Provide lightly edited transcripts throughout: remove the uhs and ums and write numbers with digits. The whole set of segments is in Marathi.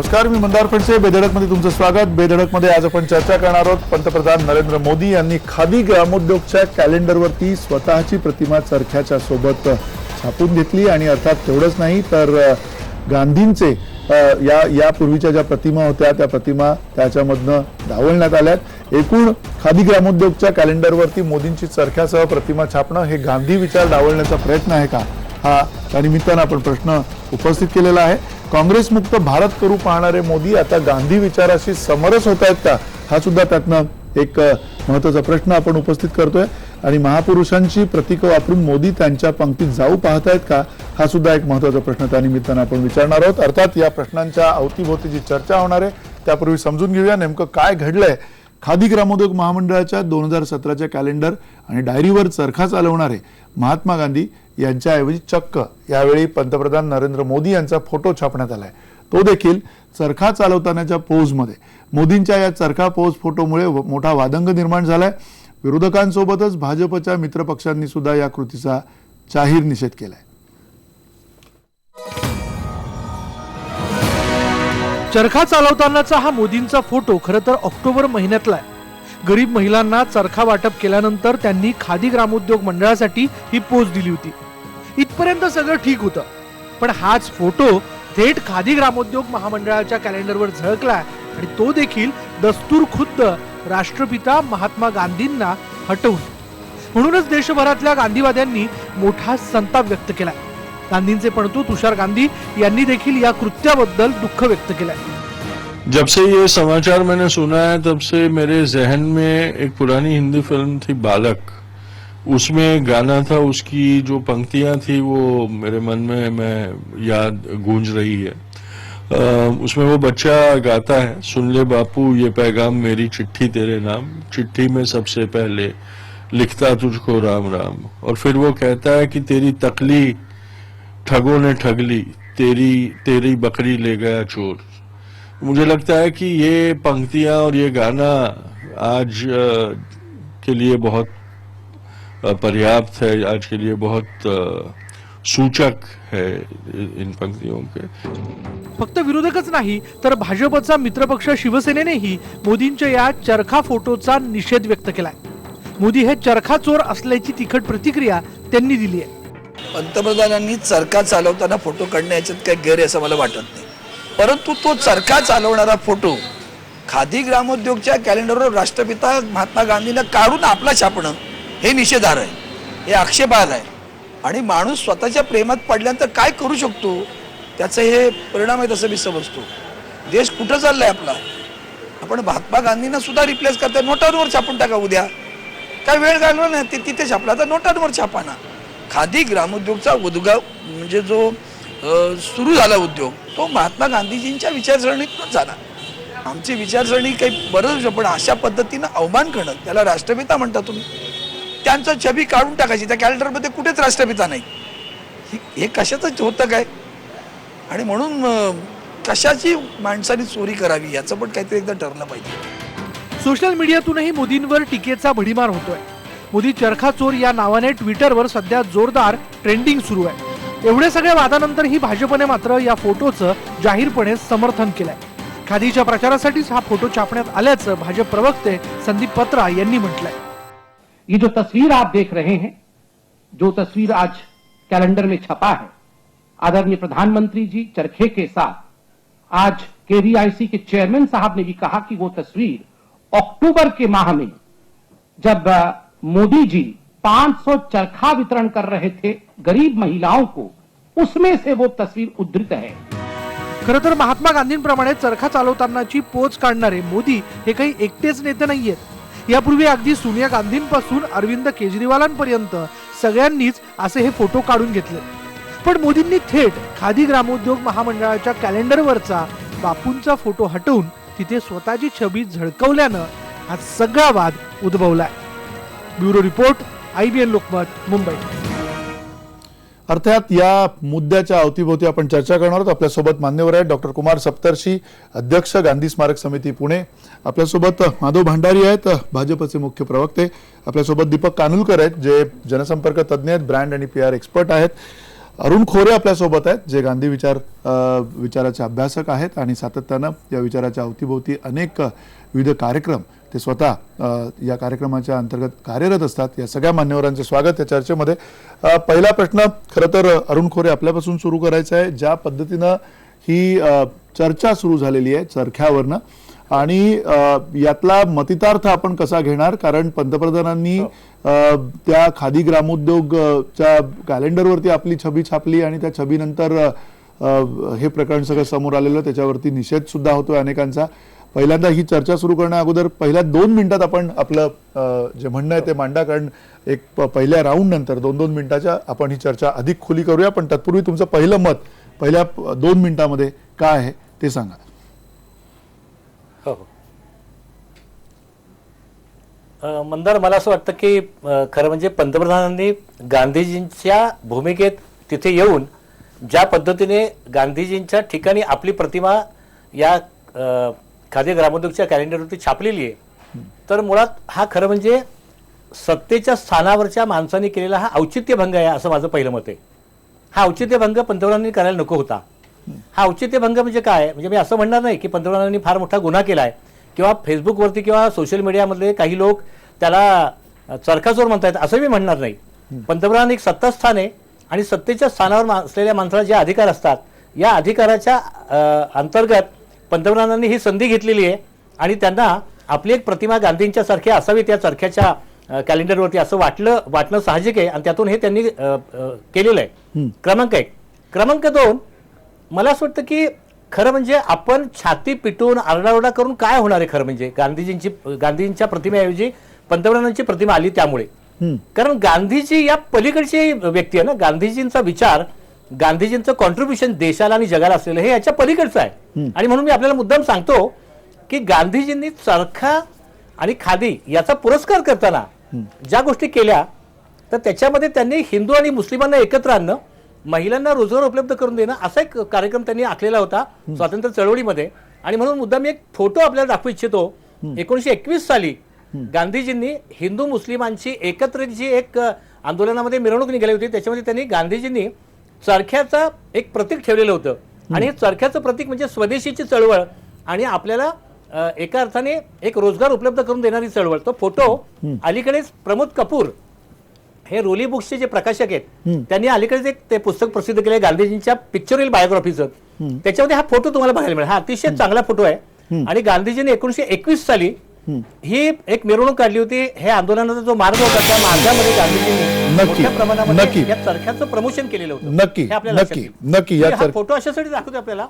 नमस्कार, मी मंदार फडसे. बेधडकमध्ये तुमचं स्वागत. बेधडकमध्ये आज आपण चर्चा करणार आहोत. पंतप्रधान नरेंद्र मोदी यांनी खादी ग्रामोद्योगच्या कॅलेंडरवरती स्वतःची प्रतिमा चरख्याच्या सोबत छापून घेतली आणि अर्थात तेवढंच नाही तर गांधींचे यापूर्वीच्या ज्या प्रतिमा होत्या त्या प्रतिमा त्याच्यामधनं डावलण्यात आल्यात. एकूण खादी ग्रामोद्योगच्या कॅलेंडरवरती मोदींची चरख्यासह प्रतिमा छापणं हे गांधी विचार डावलण्याचा प्रयत्न आहे का, हा त्या निमित्तानं आपण प्रश्न उपस्थित केलेला आहे. काँग्रेस मुक्त भारत करू पाहणारे मोदी आता गांधी विचाराशी समरस होत आहेत का, हा सुद्धा त्यातनं एक महत्त्वाचा प्रश्न आपण उपस्थित करतोय. आणि महापुरुषांची प्रतीकं वापरून मोदी त्यांच्या पंक्तीत जाऊ पाहत आहेत का, हा सुद्धा एक महत्त्वाचा प्रश्न त्या निमित्तानं आपण विचारणार आहोत. अर्थात या प्रश्नांच्या अवतीभोवती जी चर्चा होणार आहे त्यापूर्वी समजून घेऊया नेमकं काय घडलंय. खादी ग्रामोद्योग महामंडळाच्या 2017च्या कॅलेंडर आणि डायरीवर चरखा चालवणारे महात्मा गांधी यांच्याऐवजी चक्क यावेळी पंतप्रधान नरेंद्र मोदी यांचा फोटो छापण्यात आलाय. तो देखील चरखा चालवतानाच्या पोजमध्ये. मोदींच्या या चरखा पोज फोटोमुळे मोठा वादंग निर्माण झालाय. विरोधकांसोबतच भाजपच्या मित्रपक्षांनी सुद्धा या कृतीचा जाहीर निषेध केलाय. चरखा चालवतानाचा हा मोदींचा फोटो खरं तर ऑक्टोबर महिन्यातला आहे. गरीब महिलांना चरखा वाटप केल्यानंतर त्यांनी खादी ग्रामोद्योग मंडळासाठी ही पोच दिली होती. इथपर्यंत सगळं ठीक होतं, पण हाच फोटो थेट खादी ग्रामोद्योग महामंडळाच्या कॅलेंडरवर झळकलाय आणि तो देखील दस्तूर खुद्द राष्ट्रपिता महात्मा गांधींना हटवून. म्हणूनच देशभरातल्या गांधीवाद्यांनी मोठा संताप व्यक्त केलाय. गांधींचे पणतू तुषार गांधी यांनी देखील या कृत्याबद्दल दुःख व्यक्त केलंय. जब से ये समाचार मैंने सुना है तब से मेरे जहन में एक पुरानी हिंदी फिल्म थी बालक, उसमें गाना था, उसकी जो पंक्तियां थी वो मेरे मन में मैं याद गूंज रही है. उसमें वो बच्चा गाता है, सुन ले बापू ये पैगाम मेरी चिट्ठी तेरे नाम, चिट्ठी में सबसे पहले लिखता तुझको राम राम. और फिर वो कहता है कि तेरी तकली ठगों ने ठग ली, तेरी बकरी ले गया चोर. मुझे लगता है कि ये पंक्तियां और ये गाना आज के लिए बहुत पर्याप्त है, आज के लिए बहुत सूचक है इन पंक्तियों के. फक्त विरोधकच नाही तर भाजपचा मित्रपक्ष शिवसेनेनेही मोदींच्या या चरखा फोटोचा निषेध व्यक्त केलाय. मोदी हे चरखा चोर असल्याची तिखट प्रतिक्रिया त्यांनी दिली आहे. पंतप्रधानांनी चरखा चालवताना फोटो काढणे याच्यात काही गैर असं मला वाटत नाही, परंतु तो चरखा चालवणारा फोटो खादी ग्रामोद्योगच्या कॅलेंडरवर राष्ट्रपिता महात्मा गांधींना काढून आपला छापणं हे निषेधार्ह आहे, हे आक्षेपार्ह आहे. आणि माणूस स्वतःच्या प्रेमात पडल्यानंतर काय करू शकतो त्याचे हे परिणाम आहेत असं मी समजतो. देश कुठं चाललाय आपला, आपण महात्मा गांधींना सुद्धा रिप्लेस करताय. नोटांवर छापून टाका, उद्या काय वेळ घालवा ना, ते तिथे छापला तर नोटांवर छापा ना. खादी ग्रामोद्योगचा उद्योग म्हणजे जो सुरू झाला उद्योग तो महात्मा गांधीजींच्या विचारसरणीतूनच झाला. आमची विचारसरणी काही बरंच, पण अशा पद्धतीनं अवमान करणं, त्याला राष्ट्रपिता म्हणता तुम्ही, त्यांचं छबी काढून टाकायची. त्या कॅलेंडरमध्ये कुठेच राष्ट्रपिता नाही. हे कशाचं होतं काय, आणि म्हणून कशाची माणसाने चोरी करावी याचं पण काहीतरी एकदा ठरलं पाहिजे. सोशल मीडियातूनही मोदींवर टीकेचा भडीमार होतोय. मोदी चरखा चोर या नावाने ट्विटरवर सध्या जोरदार ट्रेंडिंग सुरू आहे. एवढे सगळे वादानंतरही भाजपने मात्र या फोटोचं जाहीरपणे समर्थन केलंय. खादीच्या प्रचारासाठीच हा फोटो छापण्यात आल्याचं भाजप प्रवक्ते संदीप पत्रा यांनी म्हटलंय. ये जो तस्वीर आप देख रहे हैं, जो तस्वीर आज कैलेंडर में छपा है, आदरणीय प्रधानमंत्री जी चरखे के साथ, आज केवीआईसी के चेयरमैन साहब ने भी कहा कि वो तस्वीर अक्टूबर के माह में जब मोदी जी 500 चरखा वितरण कर रहे थे गरीब महिलाओं को, उसमें से वो तस्वीर उद्धृत है. खरं तर महात्मा गांधींप्रमाणे चरखा चालवतानाची पोच काढणारे मोदी हे काही एकटेच नेते नाहीयेत. यापूर्वी अगदी सोनिया गांधींपासून अरविंद केजरीवालांपर्यंत सगळ्यांनीच असे हे फोटो काढून घेतले. पण मोदींनी थेट खादी ग्रामोद्योग महामंडळाच्या कॅलेंडरवरचा बापूंचा फोटो हटवून तिथे स्वतःची छबी झळकवल्यानं हा सगळा वाद उद्भवलाय. Bureau report, IBN Lokmat, Mumbai. अर्थात या मुद्द्याच्या अवतीभोवती आपण चर्चा करणार आहोत. आपल्यासोबत मान्यवर आहेत डॉक्टर कुमार सप्तर्षी, अध्यक्ष गांधी स्मारक समिती पुणे. आपल्यासोबत माधव भंडारी आहेत, भाजपचे मुख्य प्रवक्ते. आपल्यासोबत दीपक कानूलकर आहेत, जे जनसंपर्क तज्ज्ञ आहेत, ब्रँड आणि PR एक्सपर्ट आहेत. अरुण खोरे आपल्यासोबत आहेत, जे गांधी विचाराचे अभ्यासक आहेत आणि सातत्यानं या विचाराच्या अवतीभोवती अनेक विविध कार्यक्रम ते स्वतः या कार्यक्रमाच्या अंतर्गत कार्यरत असतात. या सगळ्या मान्यवरांचे स्वागत या चर्चेमध्ये. पहिला प्रश्न खरं तर अरुण खोरे आपल्यापासून सुरू करायचा आहे. ज्या पद्धतीनं ही चर्चा सुरू झालेली आहे चरख्यावरनं आणि यातला मतितार्थ आपण कसा घेणार, कारण पंतप्रधानांनी त्या खादी ग्रामोद्योगच्या कॅलेंडरवरती आपली छबी छापली आणि त्या छबीनंतर हे प्रकरण सगळं समोर आलेलं, त्याच्यावरती निषेध सुद्धा होतोय अनेकांचा. पहिल्यांदा ही चर्चा सुरू करण्या अगोदर पहिल्या 2 मिनिटात आपण आपलं जे म्हणणं आहे ते मांडा, कारण एक पहिल्या राऊंड नंतर 2-2 मिनिटाच्या आपण ही चर्चा अधिक खुली करूया. पण तत्पूर्वी तुमचं पहिलं मत पहिल्या 2 मिनिटांमध्ये काय आहे ते सांगा. हो. मंदार, मला असं वाटतं की खरं म्हणजे पंतप्रधानांनी गांधीजींच्या भूमिकेत तिथे येऊन ज्या पद्धतीने गांधीजींच्या ठिकाणी आपली प्रतिमा या खादी ग्रामोद्योगच्या कॅलेंडरवरती छापलेली आहे, तर मुळात हा खरं म्हणजे सत्तेच्या स्थानावरच्या माणसांनी केलेला हा औचित्यभंग आहे असं माझं पहिलं मत आहे. हा औचित्यभंग पंतप्रधानांनी करायला नको होता. हा औचित्यभंग म्हणजे काय, म्हणजे मी असं म्हणणार नाही की पंतप्रधानांनी फार मोठा गुन्हा केला आहे किंवा फेसबुकवरती किंवा सोशल मीडियामधले काही लोक त्याला चरखाचोर म्हणतायत असं मी म्हणणार नाही. पंतप्रधान एक सत्तास्थान आहे आणि सत्तेच्या स्थानावर असलेल्या माणसाला जे अधिकार असतात या अधिकाराच्या अंतर्गत पंतप्रधानांनी ही संधी घेतलेली आहे आणि त्यांना आपली एक प्रतिमा गांधींच्या सारखी असावी त्या चरख्याच्या कॅलेंडरवरती असं वाटणं साहजिक आहे आणि त्यातून हे त्यांनी केलेलं आहे. क्रमांक 1. क्रमांक 2, मला असं वाटतं की खरं म्हणजे आपण छाती पिटून आरडाओरडा करून काय होणार आहे. खरं म्हणजे गांधींच्या प्रतिमेऐवजी पंतप्रधानांची प्रतिमा आली त्यामुळे, कारण गांधीजी या पलीकडची व्यक्ती आहे ना. गांधीजींचा विचार, गांधीजींचं कॉन्ट्रीब्युशन देशाला आणि जगाला असलेलं हे याच्या पलीकडचं आहे. आणि म्हणून मी आपल्याला मुद्दाम सांगतो की गांधीजींनी चरखा आणि खादी याचा पुरस्कार करताना ज्या गोष्टी केल्या तर त्याच्यामध्ये त्यांनी हिंदू आणि मुस्लिमांना एकत्र आणणं, महिलांना रोजगार उपलब्ध करून देणं असा एक कार्यक्रम त्यांनी आखलेला होता स्वातंत्र्य चळवळीमध्ये. आणि म्हणून मुद्दाम एक फोटो आपल्याला दाखवू इच्छितो. 1921 साली गांधीजींनी हिंदू मुस्लिमांची एकत्र जी एक आंदोलनामध्ये मिरवणूक निघाली होती, त्याच्यामध्ये त्यांनी गांधीजींनी चरख्याचा एक प्रतीक ठेवलेलं होतं आणि हे चरख्याचं प्रतीक म्हणजे स्वदेशीची चळवळ आणि आपल्याला एका अर्थाने एक रोजगार उपलब्ध करून देणारी चळवळ. तो फोटो अलीकडेच प्रमोद कपूर हे रोली बुक्सचे जे प्रकाशक आहेत त्यांनी अलीकडेच एक ते पुस्तक प्रसिद्ध केले गांधीजींच्या पिक्चरल बायोग्राफीचं. त्याच्यामध्ये हा फोटो तुम्हाला बघायला मिळेल. हा अतिशय चांगला फोटो आहे आणि गांधीजींनी 1921 साली ही एक मिरवणूक काढली होती. हे आंदोलनाचा जो मार्ग होता त्या मार्गामध्ये गांधीजींनी मोठ्या प्रमाणामध्ये या चरख्याचं प्रमोशन केलेलं होतं. नक्की हा फोटो अशासाठी दाखवतो आपल्याला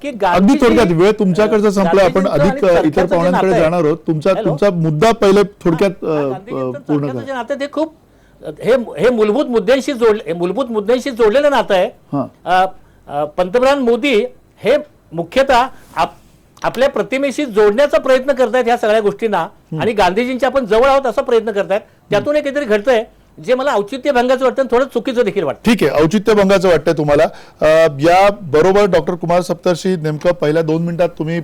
की अगदी थोडक्यात वेळ तुमच्याकडचा संपला, आपण अधिक इतर पाहुण्यांकडे जाणार आहोत. तुमचा मुद्दा पहिले थोडक्यात पूर्ण करा. नातं ते खूप हे मूलभूत मुद्द्यांशी जोडलेलं नातं आहे. पंतप्रधान मोदी हे मुख्यतः आपल्या प्रतिमेशी जोडण्याचा प्रयत्न करतायत ह्या सगळ्या गोष्टींना आणि गांधीजींच्या आपण जवळ आहोत असा प्रयत्न करतायत. त्यातून एक काहीतरी घडतंय जे मला औचित्यभंगाचं वाटतं, थोडं चुकीचं देखील वाटतं. ठीक आहे, औचित्यभंगाचं वाटतंय तुम्हाला. या बरोबर डॉक्टर कुमार सप्तर्षी, नेमकं पहिल्या 2 मिनिटात तुम्ही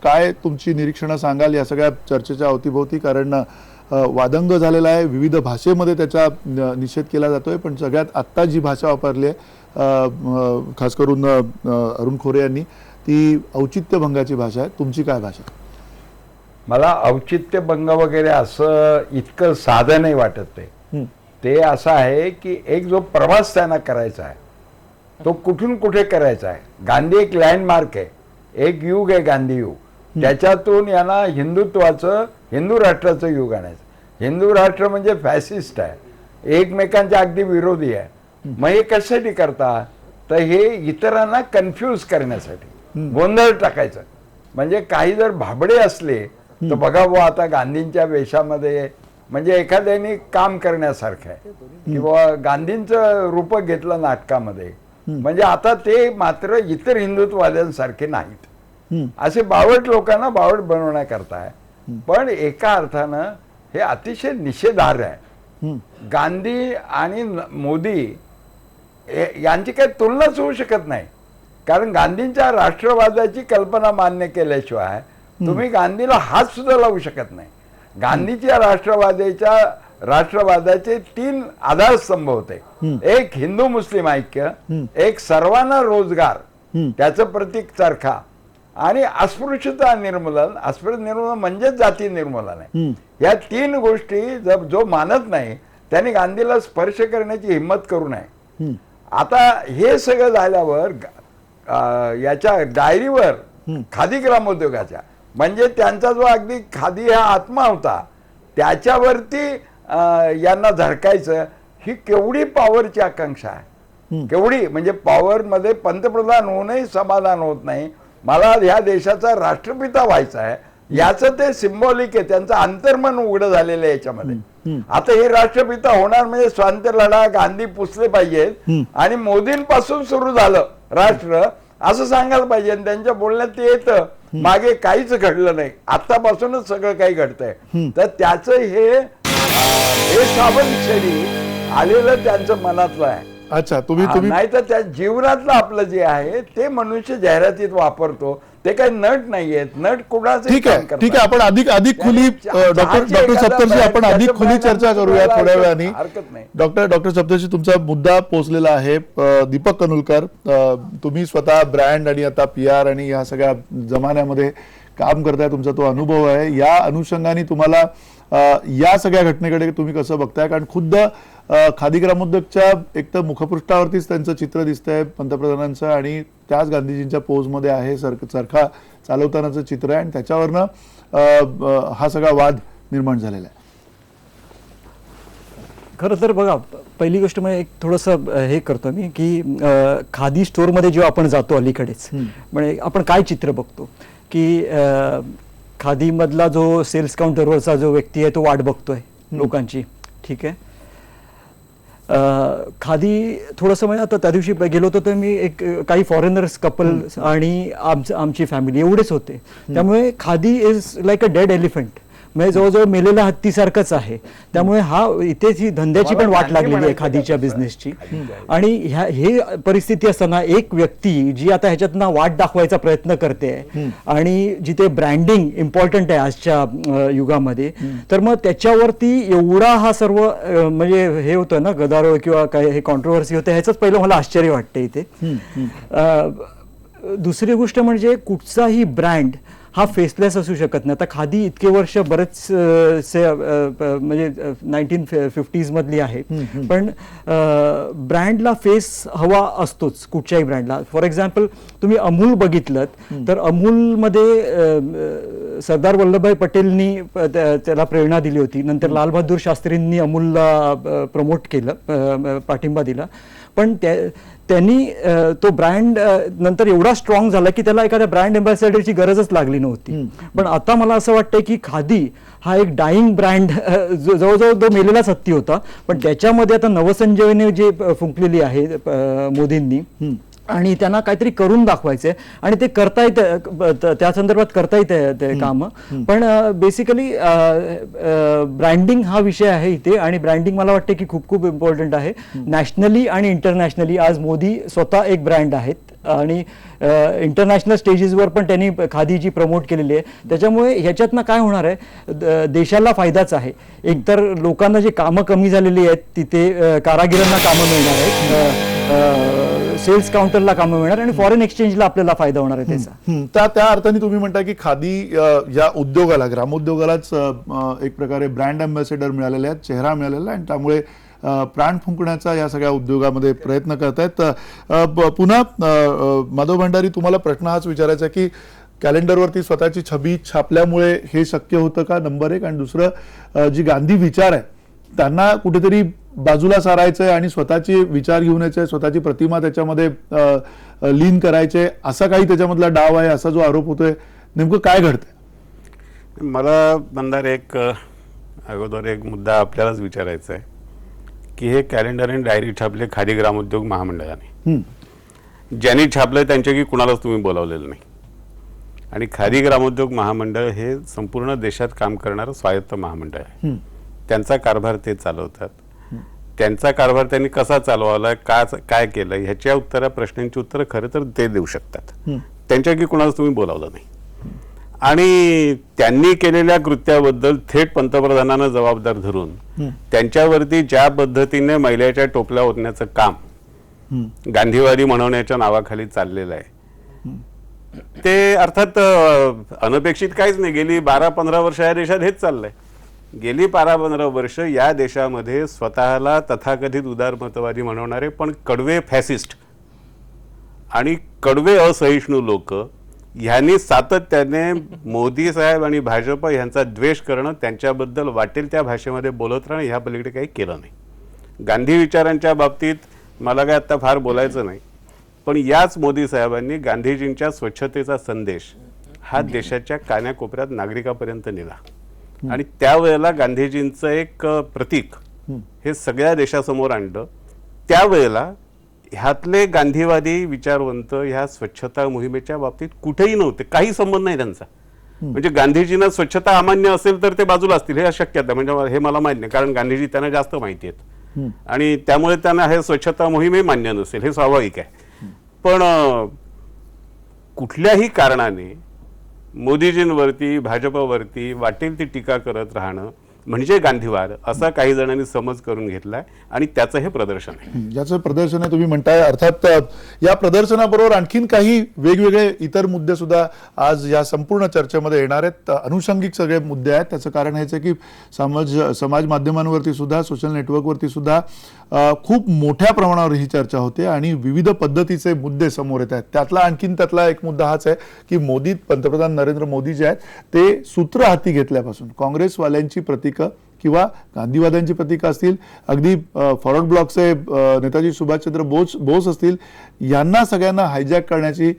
काय तुमची निरीक्षणं सांगाल या सगळ्या चर्चेच्या अवतीभोवती, कारण वादंग झालेला आहे, विविध भाषेमध्ये त्याचा निषेध केला जातोय, पण सगळ्यात आत्ता जी भाषा वापरली आहे खास करून अरुण खोरे यांनी, ती औचित्यभंगाची भाषा आहे. तुमची काय भाषा? मला औचित्यभंग वगैरे असं इतकं साधं नाही वाटत. ते असं आहे की एक जो प्रवास त्यांना करायचा आहे तो कुठून कुठे करायचा आहे. गांधी एक लँडमार्क आहे, एक युग आहे गांधी युग. त्याच्यातून यांना हिंदुत्वाचं, हिंदू राष्ट्राचं युग आणायचं. हिंदू राष्ट्र म्हणजे फॅसिस्ट आहे, एकमेकांच्या अगदी विरोधी आहे. मग हे कशासाठी करता, तर हे इतरांना कन्फ्यूज करण्यासाठी, गोंधळ टाकायचं. म्हणजे काही जर भाबडे असले तर बघा बुवा आता गांधींच्या वेशामध्ये म्हणजे एखाद्याने काम करण्यासारखं आहे किंवा गांधींचं रूप घेतलं नाटकामध्ये, म्हणजे आता ते मात्र इतर हिंदुत्ववाद्यांसारखे नाहीत. असे बावट लोकांना बावट बनवण्याकरता आहे. पण एका अर्थानं हे अतिशय निषेधार्ह आहे. गांधी आणि मोदी यांची काही तुलनाच होऊ शकत नाही, कारण गांधींच्या राष्ट्रवादाची कल्पना मान्य केल्याशिवाय तुम्ही गांधीला हात सुद्धा लावू शकत नाही. गांधीच्या राष्ट्रवादाच्या राष्ट्रवादाचे 3 आधारस्तंभ होते. एक हिंदू मुस्लिम ऐक्य, एक सर्वांना रोजगार, त्याचं प्रतीक चरखा, आणि अस्पृश्यता निर्मूलन. अस्पृश्य निर्मूलन म्हणजे जाती निर्मूलन आहे. या 3 गोष्टी जो मानत नाही त्यांनी गांधीला स्पर्श करण्याची हिंमत करू नये. आता हे सगळं झाल्यावर याच्या डायरीवर खादी ग्रामोद्योगाच्या, म्हणजे त्यांचा जो अगदी खादी हा आत्मा होता त्याच्यावरती यांना झळकायचं, ही केवढी पॉवरची आकांक्षा आहे. केवढी म्हणजे पॉवरमध्ये पंतप्रधान होऊनही समाधान होत नाही, मला ह्या देशाचा राष्ट्रपिता व्हायचा आहे, याचं ते सिम्बॉलिक आहे. त्यांचं अंतर्मन उघडं झालेलं आहे याच्यामध्ये. आता हे राष्ट्रपिता होणार म्हणजे स्वातंत्र्य लढा गांधी पुसले पाहिजेत आणि मोदींपासून सुरू झालं राष्ट्र असं सांगायला पाहिजे. आणि त्यांच्या बोलण्यात ते येतं मागे काहीच घडलं नाही, आतापासूनच सगळं काही घडतंय. तर त्याचं हे सावध क्षणी आलेलं त्यांचं मनातलं आहे. अच्छा, तुम्ही नाही तर त्या जीवनातलं आपलं जे आहे ते मनुष्य जाहिरातीत वापरतो, ते काही नट नाहीयेत. नट कुणाचं ठीक आहे. आपण अधिक खुली डॉक्टर सप्तर्षी आपण अधिक खुली चर्चा करूया थोड्या वेळाने. हरकत नाही. डॉक्टर सप्तर्षी, तुमचा मुद्दा पोहोचलेला आहे. दीपक कनुलकर, तुम्ही स्वतः ब्रँड आणि आता PR आणि या सगळ्या जमान्यामध्ये काम करताय, तुमचा तो अनुभव आहे. या अनुषंगाने तुम्हाला या सगळ्या घटनेकडे तुम्ही कसं बघताय? कारण खुद्द खादी ग्रामोद्योगच्या एक तर मुखपृष्ठावरतीच त्यांचं चित्र दिसतंय पंतप्रधानांचं, आणि त्याच गांधीजींच्या पोजमध्ये आहे चरखा चालवतानाचं चित्र आहे, आणि त्याच्यावरनं हा सगळा वाद निर्माण झालेला आहे. खरं तर बघा, पहिली गोष्ट म्हणजे एक थोडंसं हे करतो मी की खादी स्टोअरमध्ये जेव्हा आपण जातो अलीकडेच, म्हणजे आपण काय चित्र बघतो की खादीमधला जो सेल्स काउंटरवरचा जो व्यक्ती आहे तो वाट बघतोय लोकांची. ठीक आहे. खादी थोडंसं म्हणजे आता त्या दिवशी गेलो होतो तर मी काही फॉरेनर्स कपल आणि आमची फॅमिली एवढेच होते. त्यामुळे khadi is like a dead elephant, म्हणजे जवळजवळ मेलेल्या हत्तीसारखंच आहे. त्यामुळे हा इथेच ही धंद्याची पण वाट लागलेली आहे खादीच्या बिझनेसची. आणि हे परिस्थिती असताना एक व्यक्ती जी आता ह्याच्यातनं वाट दाखवायचा प्रयत्न करते आणि जिथे ब्रँडिंग इम्पॉर्टंट आहे आजच्या युगामध्ये, तर मग त्याच्यावरती एवढा हा सर्व म्हणजे हे होतं ना गदारोळ किंवा काय हे कॉन्ट्रोवर्सी होते, ह्याचंच पहिलं मला आश्चर्य वाटतं इथे. दुसरी गोष्ट म्हणजे कुठचाही ब्रँड हा फेसलेस असू शकत नाही. आता खादी इतके वर्ष बरेच म्हणजे 1950s मधली आहे, पण ब्रँडला फेस हवा असतोच कुठच्याही ब्रँडला. फॉर एक्झाम्पल तुम्ही अमूल बघितलं तर अमूलमध्ये सरदार वल्लभभाई पटेलनी त्याला प्रेरणा दिली होती. नंतर लालबहादूर शास्त्रींनी अमूलला प्रमोट केलं, पाठिंबा दिला. पण त्यांनी तो ब्रँड नंतर एवढा स्ट्रॉंग झाला की त्याला एखाद्या ब्रँड अँबॅसेडरची गरजच लागली नव्हती. पण आता मला असं वाटतंय की खादी हा एक डाईंग ब्रँड, जवळजवळ तो मेलेलाच हत्ती होता, पण त्याच्यामध्ये आता नवसंजीवनी जी फुंकलेली आहे मोदींनी, आणि त्यांना काहीतरी करून दाखवायचंय आणि ते करता येतं, त्या संदर्भात करता येतं ते काम. पण बेसिकली ब्रँडिंग हा विषय आहे इथे, आणि ब्रँडिंग मला वाटतं की खूप खूप इम्पॉर्टंट आहे. नॅशनली आणि इंटरनॅशनली आज मोदी स्वतः एक ब्रँड आहेत आणि इंटरनॅशनल स्टेजेसवर पण त्यांनी खादीची प्रमोट केलेली आहे. त्याच्यामुळे ह्याच्यातनं काय होणार आहे, देशाला फायदाच आहे. एकतर लोकांना जे कामं कमी झालेली आहेत तिथे कारागिरांना कामं मिळणार आहेत, सेल्स काउंटरला कामं मिळणार, आणि फॉरेन एक्सचेंजला आपल्याला फायदा होणार आहे त्याचा. त्या अर्थाने तुम्ही म्हणता की खादी या उद्योगाला, ग्रामोद्योगालाच एक प्रकारे ब्रँड अँबॅसेडर मिळालेले आहेत, चेहरा मिळालेला आहे, आणि त्यामुळे प्राण फुंकण्याचा या सगळ्या उद्योगामध्ये प्रयत्न करतायत. पुन्हा माधव भंडारी, तुम्हाला प्रश्न हाच विचारायचा की कॅलेंडरवरती स्वतःची छबी छापल्यामुळे हे शक्य होतं का, नंबर एक. आणि दुसरं, जी गांधी विचार आहे त्यांना कुठेतरी बाजूला सारायचंय आणि स्वतःचे विचार घेऊन यायचे, स्वतःची प्रतिमा त्याच्यामध्ये लीन करायचे, असा काही त्याच्यामधला डाव आहे, असा जो आरोप होतोय, नेमकं काय घडतंय? मला मंदार अगोदर एक मुद्दा आपल्यालाच विचारायचा आहे की हे कॅलेंडर आणि डायरी छापले खादी ग्रामोद्योग महामंडळाने. ज्यांनी छापलंय त्यांच्याकी कुणालाच तुम्ही बोलावलेलं नाही. आणि खादी ग्रामोद्योग महामंडळ हे संपूर्ण देशात काम करणारं स्वायत्त महामंडळ आहे. त्यांचा कारभार ते चालवतात. त्यांचा कारभार त्यांनी कसा चालवला, काय केलं, ह्याच्या प्रश्नांची उत्तरं खरं तर ते देऊ शकतात. त्यांच्याकी कुणालाच तुम्ही बोलावलं नाही. आणि त्यांनी केलेल्या कृत्याबद्दल थेट पंतप्रधानांना जबाबदार धरून त्यांच्यावरती ज्या पद्धतीने मैलाच्या टोपल्या ओतण्याचं काम गांधीवादी म्हणवण्याच्या नावाखाली चाललेलं आहे ते अर्थात अनपेक्षित काहीच नाही. गेली 12-15 वर्ष या देशात हेच चाललंय. गेली 12-15 वर्ष या देशामध्ये स्वतःला तथाकथित उदारमतवादी म्हणवणारे पण कडवे फॅसिस्ट आणि कडवे असहिष्णू लोक ह्यांनी सातत्याने मोदी साहेब आणि भाजप यांचा द्वेष करणं, त्यांच्याबद्दल वाटेल त्या भाषेमध्ये बोलत राहणं, ह्या पलीकडे काही केलं नाही. गांधी विचारांच्या बाबतीत मला काय आता फार बोलायचं नाही, पण याच मोदी साहेबांनी गांधीजींच्या स्वच्छतेचा संदेश हा देशाच्या कानाकोपऱ्यात नागरिकापर्यंत नेला आणि त्यावेळेला गांधीजींचं एक प्रतीक हे सगळ्या देशासमोर आणलं. त्यावेळेला ह्यातले गांधीवादी विचारवंत ह्या स्वच्छता मोहिमेच्या बाबतीत कुठेही नव्हते, काही संबंध नाही त्यांचा. म्हणजे गांधीजींना स्वच्छता अमान्य असेल तर ते बाजूला असतील हे अशक्यता, म्हणजे हे मला माहित नाही, कारण गांधीजी त्यांना जास्त माहिती आहेत आणि त्यामुळे त्यांना हे स्वच्छता मोहीमही मान्य नसेल, हे स्वाभाविक आहे. पण कुठल्याही कारणाने मोदीजींवरती भाजपवरती वाटेल ती टीका करत राहणं म्हणजे गांधीवाद असा काही जणांनी समज करून घेतलाय आणि त्याचं हे प्रदर्शन आहे. ज्याचं प्रदर्शन आहे तुम्ही म्हणताय. अर्थात या प्रदर्शनाबरोबर आणखीन काही वेगवेगळे इतर मुद्दे सुद्धा आज या संपूर्ण चर्चेमध्ये येणार आहेत. अनुषंगिक सगळे मुद्दे आहेत. त्याचं कारण हेच आहे की समाज माध्यमांवरती सुद्धा, सोशल नेटवर्कवरती सुद्धा खूप मोठ्या प्रमाणावर ही चर्चा होते आणि विविध पद्धतीचे मुद्दे समोर येत आहेत. त्यातला एक मुद्दा हाच आहे की पंतप्रधान नरेंद्र मोदी जे आहेत ते सूत्र हाती घेतल्यापासून काँग्रेसवाल्यांची प्रतीकं किंवा गांधीवाद्यांची प्रतीकं असतील, अगदी फॉरवर्ड ब्लॉकचे नेताजी सुभाषचंद्र बोस असतील, यांना सगळ्यांना हायजॅक करण्याची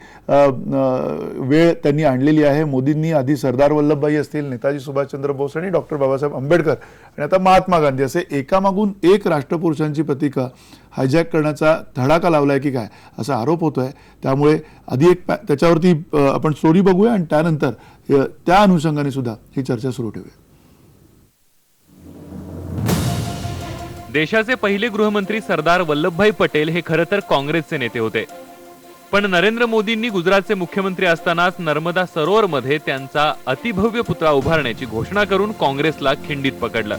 वेळ त्यांनी आणलेली आहे. मोदींनी आधी सरदार वल्लभभाई असतील, नेताजी सुभाषचंद्र बोस आणि डॉक्टर बाबासाहेब आंबेडकर आणि आता महात्मा गांधी असे एकामागून एक राष्ट्रपुरुषांची प्रतीकं हायजॅक करण्याचा धडाका लावलाय की काय असा आरोप होतोय. त्यामुळे आधी त्याच्यावरती आपण स्टोरी बघूया आणि त्यानंतर त्या अनुषंगाने सुद्धा ही चर्चा सुरू ठेवूया. देशाचे पहिले गृहमंत्री सरदार वल्लभभाई पटेल हे खरं तर काँग्रेसचे नेते होते, पण नरेंद्र मोदींनी गुजरातचे मुख्यमंत्री असतानाच नर्मदा सरोवरमध्ये त्यांचा अतिभव्य पुतळा उभारण्याची घोषणा करून काँग्रेसला खिंडीत पकडलं.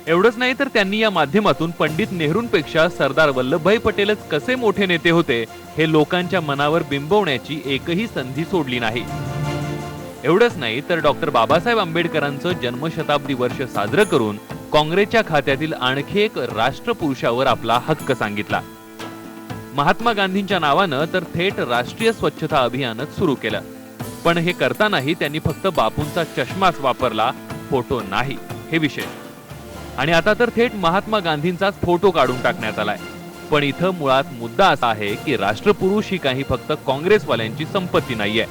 एवढंच नाही तर त्यांनी या माध्यमातून पंडित नेहरूंपेक्षा सरदार वल्लभभाई पटेलच कसे मोठे नेते होते हे लोकांच्या मनावर बिंबवण्याची एकही संधी सोडली नाही. एवढंच नाही तर डॉक्टर बाबासाहेब आंबेडकरांचं जन्मशताब्दी वर्ष साजरं करून काँग्रेसच्या खात्यातील आणखी एक राष्ट्रपुरुषावर आपला हक्क सांगितला. महात्मा गांधींच्या नावानं तर थेट राष्ट्रीय स्वच्छता अभियानच सुरू केलं. पण हे करतानाही त्यांनी फक्त बापूंचा चष्माच वापरला, फोटो नाही, हे विशेष. आणि आता तर थेट महात्मा गांधींचाच फोटो काढून टाकण्यात आलाय. पण इथं मुळात मुद्दा असा आहे की राष्ट्रपुरुष ही काही फक्त काँग्रेसवाल्यांची संपत्ती नाहीये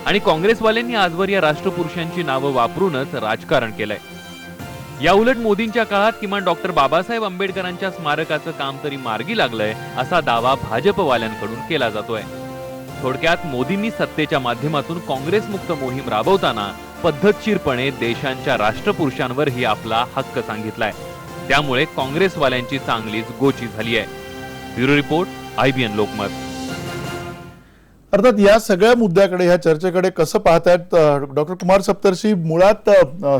आणि काँग्रेसवाल्यांनी आजवर या राष्ट्रपुरुषांची नावं वापरूनच राजकारण केलंय. या उलट मोदींच्या काळात किमान डॉक्टर बाबासाहेब आंबेडकरांच्या स्मारकाचं काम तरी मार्गी लागलंय असा दावा भाजपवाल्यांकडून केला जातोय. थोडक्यात मोदींनी सत्तेच्या माध्यमातून काँग्रेसमुक्त मोहीम राबवताना पद्धतशीरपणे देशांच्या राष्ट्रपुरुषांवर ही आपला हक्क सांगितलाय. त्यामुळे काँग्रेसवाल्यांची चांगलीच गोची झाली आहे. Bureau report, IBN Lokmat. अर्थात या सगळ्या मुद्द्याकडे, ह्या चर्चेकडे कसं पाहतायत डॉक्टर कुमार सप्तर्षी? मुळात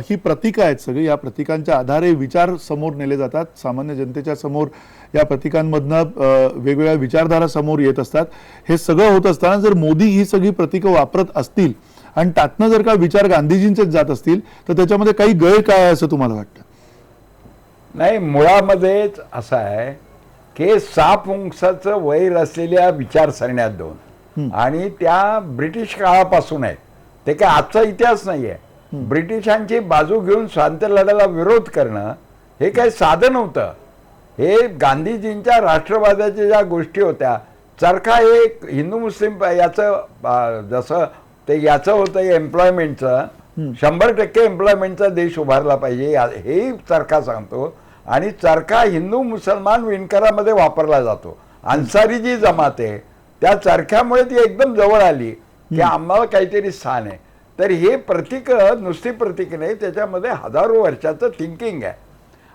ही प्रतीकं आहेत सगळी, या प्रतीकांच्या आधारे विचार समोर नेले जातात. सामान्य जनतेच्या समोर या प्रतीकांमधनं वेगवेगळ्या विचारधारा समोर येत असतात. हे सगळं होत असताना जर मोदी ही सगळी प्रतीकं वापरत असतील आणि त्यातनं जर का विचार गांधीजींचेच जात असतील तर त्याच्यामध्ये काही गैर काय आहे असं तुम्हाला वाटतं? नाही, मुळामध्येच असं आहे की 6 अंशाचं वैर असलेल्या विचारसरण्यात दोन आणि त्या ब्रिटिश काळापासून आहेत. ते काय आजचा इतिहास नाहीये. ब्रिटिशांची बाजू घेऊन स्वातंत्र्य लढ्याला विरोध करणं हे काही साधं नव्हतं. हे गांधीजींच्या राष्ट्रवादाच्या ज्या गोष्टी होत्या, चरखा एक हिंदू मुस्लिम याचं जसं ते याचं होतं एम्प्लॉयमेंटचं, 100% एम्प्लॉयमेंटचा देश उभारला पाहिजे हे चरखा सांगतो. आणि चरखा हिंदू मुसलमान विणकरामध्ये वापरला जातो. अन्सारी जी जमात आहे त्या चरख्यामुळे ती एकदम जवळ आली की आम्हाला काहीतरी स्थान आहे. तर हे प्रतीक नुसती प्रतीक नाही, त्याच्यामध्ये हजारो वर्षाचं थिंकिंग आहे.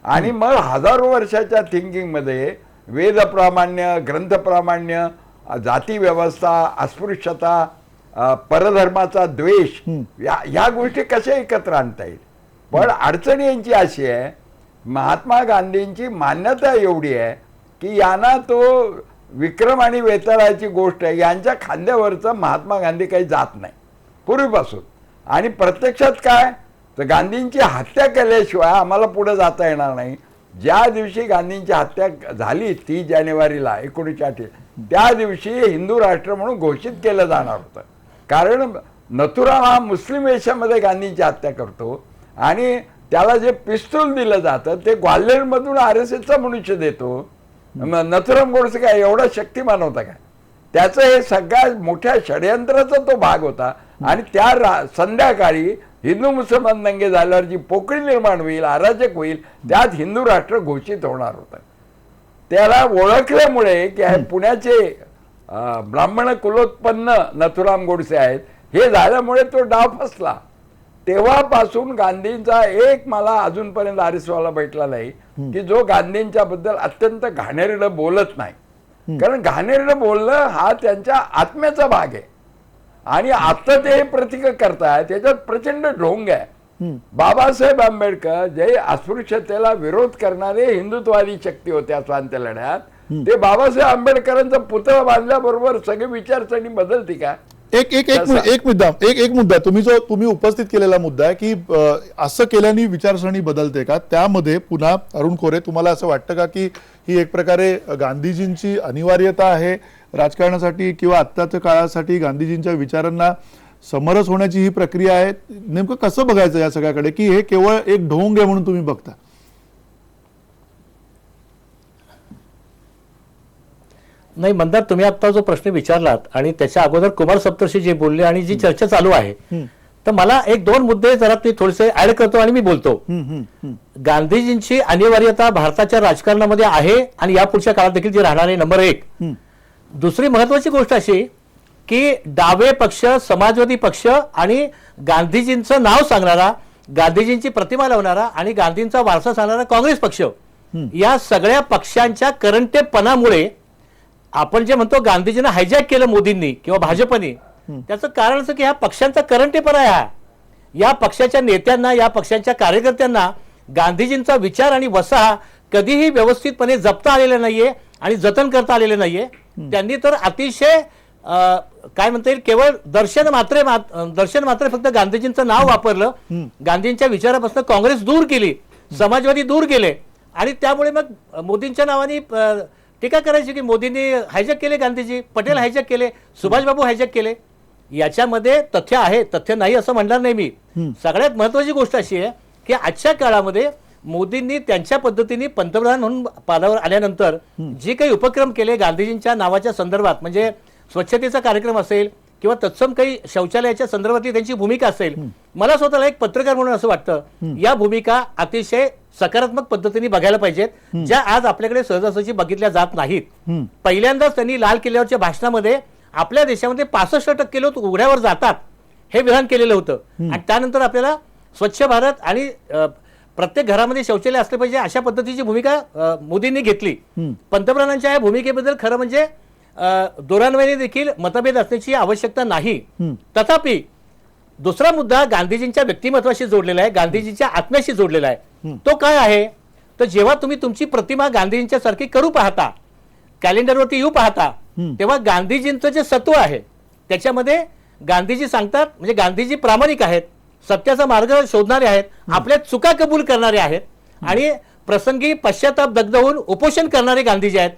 आणि मग हजारो वर्षाच्या थिंकिंगमध्ये वेदप्रामाण्य, ग्रंथप्रामाण्य, जाती व्यवस्था, अस्पृश्यता परधर्माचा द्वेष, ह्या गोष्टी कशा एकत्र आणता येईल. पण अडचण यांची अशी आहे, महात्मा गांधींची मान्यता एवढी आहे की यांना तो विक्रम आणि वेताळाची गोष्ट आहे, यांच्या खांद्यावरचं महात्मा गांधी काही जात नाही पूर्वीपासून. आणि प्रत्यक्षात काय तर गांधींची हत्या केल्याशिवाय आम्हाला पुढे जाता येणार नाही. ज्या दिवशी गांधींची हत्या झाली 30 जानेवारीला 1928, त्या दिवशी हिंदू राष्ट्र म्हणून घोषित केलं जाणार होतं. कारण नथुराम हा मुस्लिम वेशामध्ये गांधींची हत्या करतो आणि त्याला जे पिस्तूल दिलं जातं ते ग्वाल्हेरमधून RSSचा मनुष्य देतो. नथुराम गोडसे काय एवढा शक्तिमान होता काय? त्याचं हे सगळ्या मोठ्या षडयंत्राचा तो भाग होता. आणि त्या संध्याकाळी हिंदू मुसलमान दंगे झाल्यावर जी पोकळी निर्माण होईल, अराजक होईल, त्यात हिंदू राष्ट्र घोषित होणार होतं. त्याला ओळखल्यामुळे की हे पुण्याचे ब्राह्मण कुलोत्पन्न नथुराम गोडसे आहेत हे झाल्यामुळे तो डाव फसला. तेव्हापासून गांधींचा एक मला अजूनपर्यंत आरिसवाला भेटला नाही की जो गांधींच्या बद्दल अत्यंत घाणेरडं बोलत नाही. कारण घाणेरडं बोलणं हा त्यांच्या आत्म्याचा भाग आहे. आणि आता ते प्रतीक करताय त्याच्यात प्रचंड ढोंग आहे. बाबासाहेब आंबेडकर जे अस्पृश्यतेला विरोध करणारे हिंदुत्ववादी शक्ती होत्या स्वातंत्र्य लढ्यात, ते बाबासाहेब आंबेडकरांचा पुतळा बांधल्याबरोबर सगळी विचारसरणी बदलती का? एक मुद्दा तुम्ही उपस्थित केलेला मुद्दा आहे की असं केल्याने विचारसरणी बदलते का? त्यामध्ये पुन्हा अरुण खोरे, तुम्हाला असं वाटतं का की ही एक प्रकारे गांधीजींची अनिवार्यता आहे राजकारणासाठी किंवा आत्ताच्या काळासाठी गांधीजींच्या विचारांना समरस होण्याची ही प्रक्रिया आहे? नेमकं कसं बघायचं या सगळ्याकडे की हे केवळ एक ढोंग आहे म्हणून तुम्ही बघता? नाही मंदार, तुम्ही आता जो प्रश्न विचारलात आणि त्याच्या अगोदर कुमार सप्तर्षी जे बोलले आणि जी चर्चा चालू आहे, तर मला एक दोन मुद्दे जरा तुम्ही थोडेसे ऍड करतो आणि मी बोलतो. गांधीजींची अनिवार्यता भारताच्या राजकारणामध्ये आहे आणि यापुढच्या काळात देखील जी राहणार आहे, नंबर 1. दुसरी महत्वाची गोष्ट अशी की डावे पक्ष, समाजवादी पक्ष आणि गांधीजींचं नाव सांगणारा, गांधीजींची प्रतिमा लावणारा आणि गांधींचा वारसा सांगणारा काँग्रेस पक्ष, या सगळ्या पक्षांच्या करंटेपणामुळे आपण जे म्हणतो गांधीजींना हायजॅक केलं मोदींनी किंवा भाजपने, त्याचं कारण असं की ह्या पक्षांचा करंटेपणा आहे. या पक्षाच्या नेत्यांना, या पक्षांच्या कार्यकर्त्यांना गांधीजींचा विचार आणि वसा कधीही व्यवस्थितपणे जपता आलेला नाहीये आणि जतन करता आलेले नाहीये. त्यांनी तर अतिशय काय म्हणता येईल, केवळ दर्शन मात्र फक्त गांधीजींचं नाव वापरलं. गांधींच्या विचारापासून काँग्रेस दूर केली, समाजवादी दूर केले आणि त्यामुळे मग मोदींच्या नावाने टीका करायची की मोदींनी हायजॅक केले गांधीजी, पटेल हायजॅक केले, सुभाषबाबू हायजॅक केले. याच्यामध्ये तथ्य आहे, तथ्य नाही असं म्हणणार नाही मी. सगळ्यात महत्वाची गोष्ट अशी आहे की आजच्या काळामध्ये मोदींनी त्यांच्या पद्धतीने पंतप्रधान म्हणून पदावर आल्यानंतर जे काही उपक्रम केले गांधीजींच्या नावाच्या संदर्भात, म्हणजे स्वच्छतेचा कार्यक्रम असेल किंवा तत्सम काही शौचालयाच्या संदर्भातली त्यांची भूमिका असेल, मला स्वतःला एक पत्रकार म्हणून असं वाटतं या भूमिका अतिशय सकारात्मक पद्धतीने बघायला पाहिजेत, ज्या आज आपल्याकडे सहजासहजी बघितल्या जात नाहीत. पहिल्यांदाच त्यांनी लाल किल्ल्यावरच्या भाषणामध्ये आपल्या देशामध्ये 65% लोक उघड्यावर जातात हे विधान केलेलं होतं. आणि त्यानंतर आपल्याला स्वच्छ भारत आणि प्रत्येक घरामध्ये शौचालय असले पाहिजे अशा पद्धतीची भूमिका मोदींनी घेतली. पंतप्रधानांच्या या भूमिकेबद्दल खरं म्हणजे दोरांवरील देखील मतभेद असण्याची आवश्यकता नाही. तथापि दुसरा मुद्दा गांधीजींच्या व्यक्तिमत्वाशी जोडलेला आहे, गांधीजींच्या आत्म्याशी जोडलेला आहे. तो काय आहे तर जेव्हा तुम्ही तुमची प्रतिमा गांधीजींच्या सारखी करू पाहता, कॅलेंडरवरती येऊ पाहता, तेव्हा गांधीजींचं जे सत्व आहे त्याच्यामध्ये गांधीजी सांगतात, म्हणजे गांधीजी प्रामाणिक आहेत, सत्याचा मार्ग शोधणारे आहेत, आपल्या चुका कबूल करणारे आहेत आणि प्रसंगी पश्चाताप दग्ध होऊन उपोषण करणारे गांधीजी आहेत.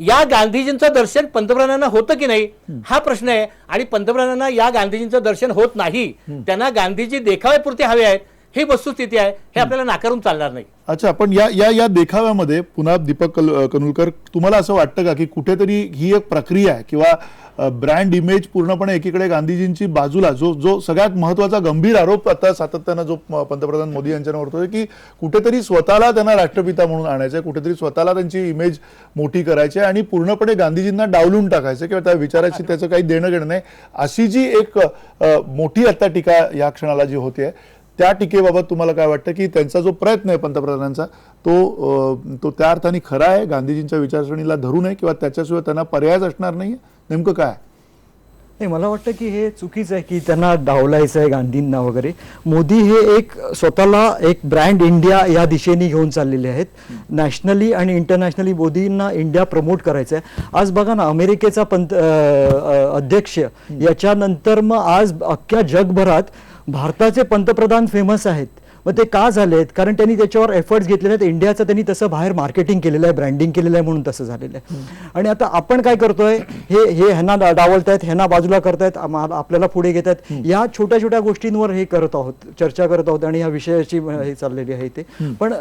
या गांधीजींचं दर्शन पंतप्रधानांना होतं की नाही हा प्रश्न आहे. आणि पंतप्रधानांना या गांधीजींचं दर्शन होत नाही, त्यांना गांधीजी देखाव्यापुरते हवे आहेत, ही वस्तुस्थिती आहे, हे आपल्याला नाकारून चालणार नाही. अच्छा, पण या देखाव्यामध्ये पुन्हा दीपक कनुलकर, तुम्हाला असं वाटतं का की कुठेतरी ही एक प्रक्रिया आहे किंवा ब्रँड इमेज पूर्णपणे एकीकडे गांधीजींची बाजूला, जो सगळ्यात महत्वाचा गंभीर आरोप आता सातत्यानं जो पंतप्रधान मोदी यांच्यावर होतोय की कुठेतरी स्वतःला त्यांना राष्ट्रपिता म्हणून आणायचंय, कुठेतरी स्वतःला त्यांची इमेज मोठी करायची आणि पूर्णपणे गांधीजींना डावलून टाकायचं किंवा त्या विचाराची त्याचं काही देणं घेणं नाही, अशी जी एक मोठी आता टीका या क्षणाला जी होते, त्या टीकेबाबत तुम्हाला काय वाटतं की त्यांचा जो प्रयत्न आहे पंतप्रधानांचा तो त्या अर्थाने खरा आहे, गांधीजींच्या विचारसरणीला धरू नये किंवा त्याच्याशिवाय त्यांना पर्यायच असणार नाहीये, नेमकं काय? नाही, मला वाटतं की हे चुकीचं आहे की त्यांना डावलायचं आहे गांधींना वगैरे. मोदी हे एक स्वतःला एक ब्रँड इंडिया या दिशेने घेऊन चाललेले आहेत. नॅशनली आणि इंटरनॅशनली मोदींना इंडिया प्रमोट करायचं आहे. आज बघा ना, अमेरिकेचा अध्यक्ष याच्यानंतर मग आज अख्ख्या जगभरात भारताचे पंतप्रधान फेमस आहेत. मग ते का झालेत? कारण त्यांनी त्याच्यावर एफर्ट्स घेतलेले आहेत. इंडियाचं त्यांनी तसं बाहेर मार्केटिंग केलेलं आहे, ब्रँडिंग केलेलं आहे, म्हणून तसं झालेलं आहे. आणि आता आपण काय करतोय, हे ह्यांना डावलतायत, ह्यांना बाजूला करतायत, आपल्याला पुढे घेत आहेत. या छोट्या छोट्या गोष्टींवर हे करत आहोत, चर्चा करत आहोत आणि ह्या विषयाची हे चाललेली आहे ते. पण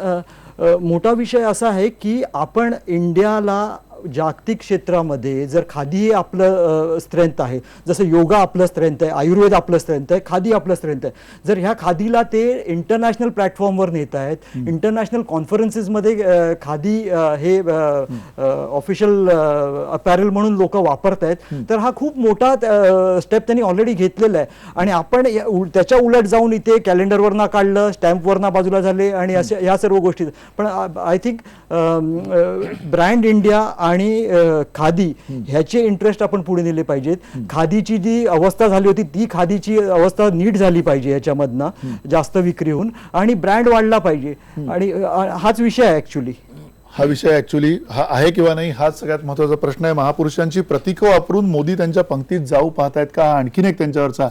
मोठा विषय असा आहे की आपण इंडियाला जागतिक क्षेत्रामध्ये जर खादी हे आपलं स्ट्रेंथ आहे, जसं योगा आपलं स्ट्रेंथ आहे, आयुर्वेद आपलं स्ट्रेंथ आहे, खादी आपलं स्ट्रेंथ आहे, जर ह्या खादीला ते इंटरनॅशनल प्लॅटफॉर्मवर नेत आहेत, इंटरनॅशनल कॉन्फरन्सेसमध्ये खादी हे ऑफिशियल अपॅरल म्हणून लोक वापरत आहेत, तर हा खूप मोठा स्टेप त्यांनी ऑलरेडी घेतलेला आहे. आणि आपण त्याच्या उलट जाऊन इथे कॅलेंडरवरनं काढलं, स्टॅम्पवरनं बाजूला झाले आणि अशा ह्या सर्व गोष्टी. पण आय थिंक ब्रँड इंडिया आणि खादी ह्याचे इंटरेस्ट आपण पुढे नेले पाहिजेत. खादीची जी अवस्था झाली होती ती खादीची अवस्था नीट झाली पाहिजे याच्यामधनं, जास्त विक्री होऊन, आणि ब्रँड वाढला पाहिजे. आणि हाच विषय आहे ऍक्च्युली. हा विषय ऍक्च्युली हा आहे किंवा नाही, हाच सगळ्यात महत्त्वाचा प्रश्न आहे. महापुरुषांची प्रतीकं वापरून मोदी त्यांच्या पंक्तीत जाऊ पाहतायत का? आणखीन एक त्यांच्यावरचा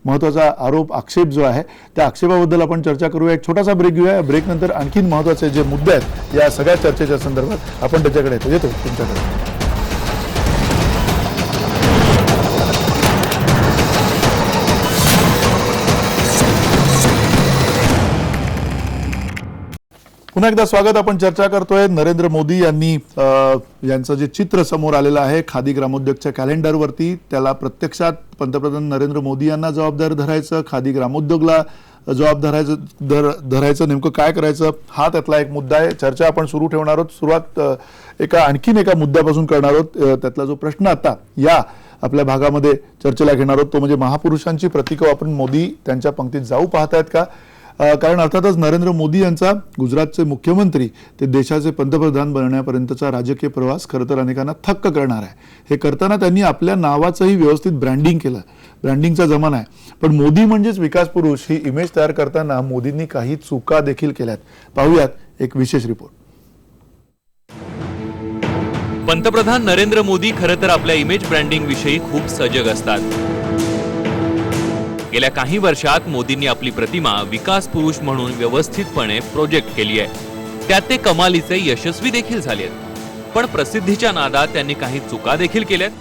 महत्त्वाचा आरोप, आक्षेप जो आहे, त्या आक्षेपाबद्दल आपण चर्चा करूया. एक छोटासा ब्रेक घेऊया. ब्रेकनंतर आणखीन महत्त्वाचे जे मुद्दे आहेत या सगळ्या चर्चेच्या संदर्भात आपण त्याच्याकडे येतो तुमच्याकडे. पुन्हा एकदा स्वागत. आपण चर्चा करतोय. नरेंद्र मोदी यांनी यांचं जे चित्र समोर आलेलं आहे खादी ग्रामोद्योगच्या कॅलेंडरवरती, त्याला प्रत्यक्षात पंतप्रधान नरेंद्र मोदी यांना जबाबदार धरायचं, खादी ग्रामोद्योगला जबाबदार धरायचं, नेमकं काय करायचं, हा त्यातला एक मुद्दा आहे. चर्चा आपण सुरू ठेवणार आहोत. सुरुवात आणखीन एका मुद्द्यापासून करणार आहोत. त्यातला जो प्रश्न आता या आपल्या भागामध्ये चर्चेला घेणार आहोत तो म्हणजे महापुरुषांची प्रतीकं वापरून मोदी त्यांच्या पंक्तीत जाऊ पाहतायत का? कारण अर्थातच नरेंद्र मोदी यांचा गुजरातचे मुख्यमंत्री ते देशाचे पंतप्रधान बनण्यापर्यंतचा राजकीय प्रवास खरं तर अनेकांना थक्क करणार आहे. हे करताना त्यांनी आपल्या नावाचंही व्यवस्थित ब्रँडिंग केलं. ब्रँडिंगचा जमाना आहे. पण मोदी म्हणजेच विकास पुरुष ही इमेज तयार करताना मोदींनी काही चुका देखील केल्यात. पाहूयात एक विशेष रिपोर्ट. पंतप्रधान नरेंद्र मोदी खरं तर आपल्या इमेज ब्रँडिंग विषयी खूप सजग असतात. गेल्या काही वर्षात मोदींनी आपली प्रतिमा विकास पुरुष म्हणून व्यवस्थितपणे प्रोजेक्ट केली आहे. त्यात ते कमालीचे यशस्वी देखील झाले आहेत. पण प्रसिद्धीच्या नादात त्यांनी काही चुका देखील केल्यात.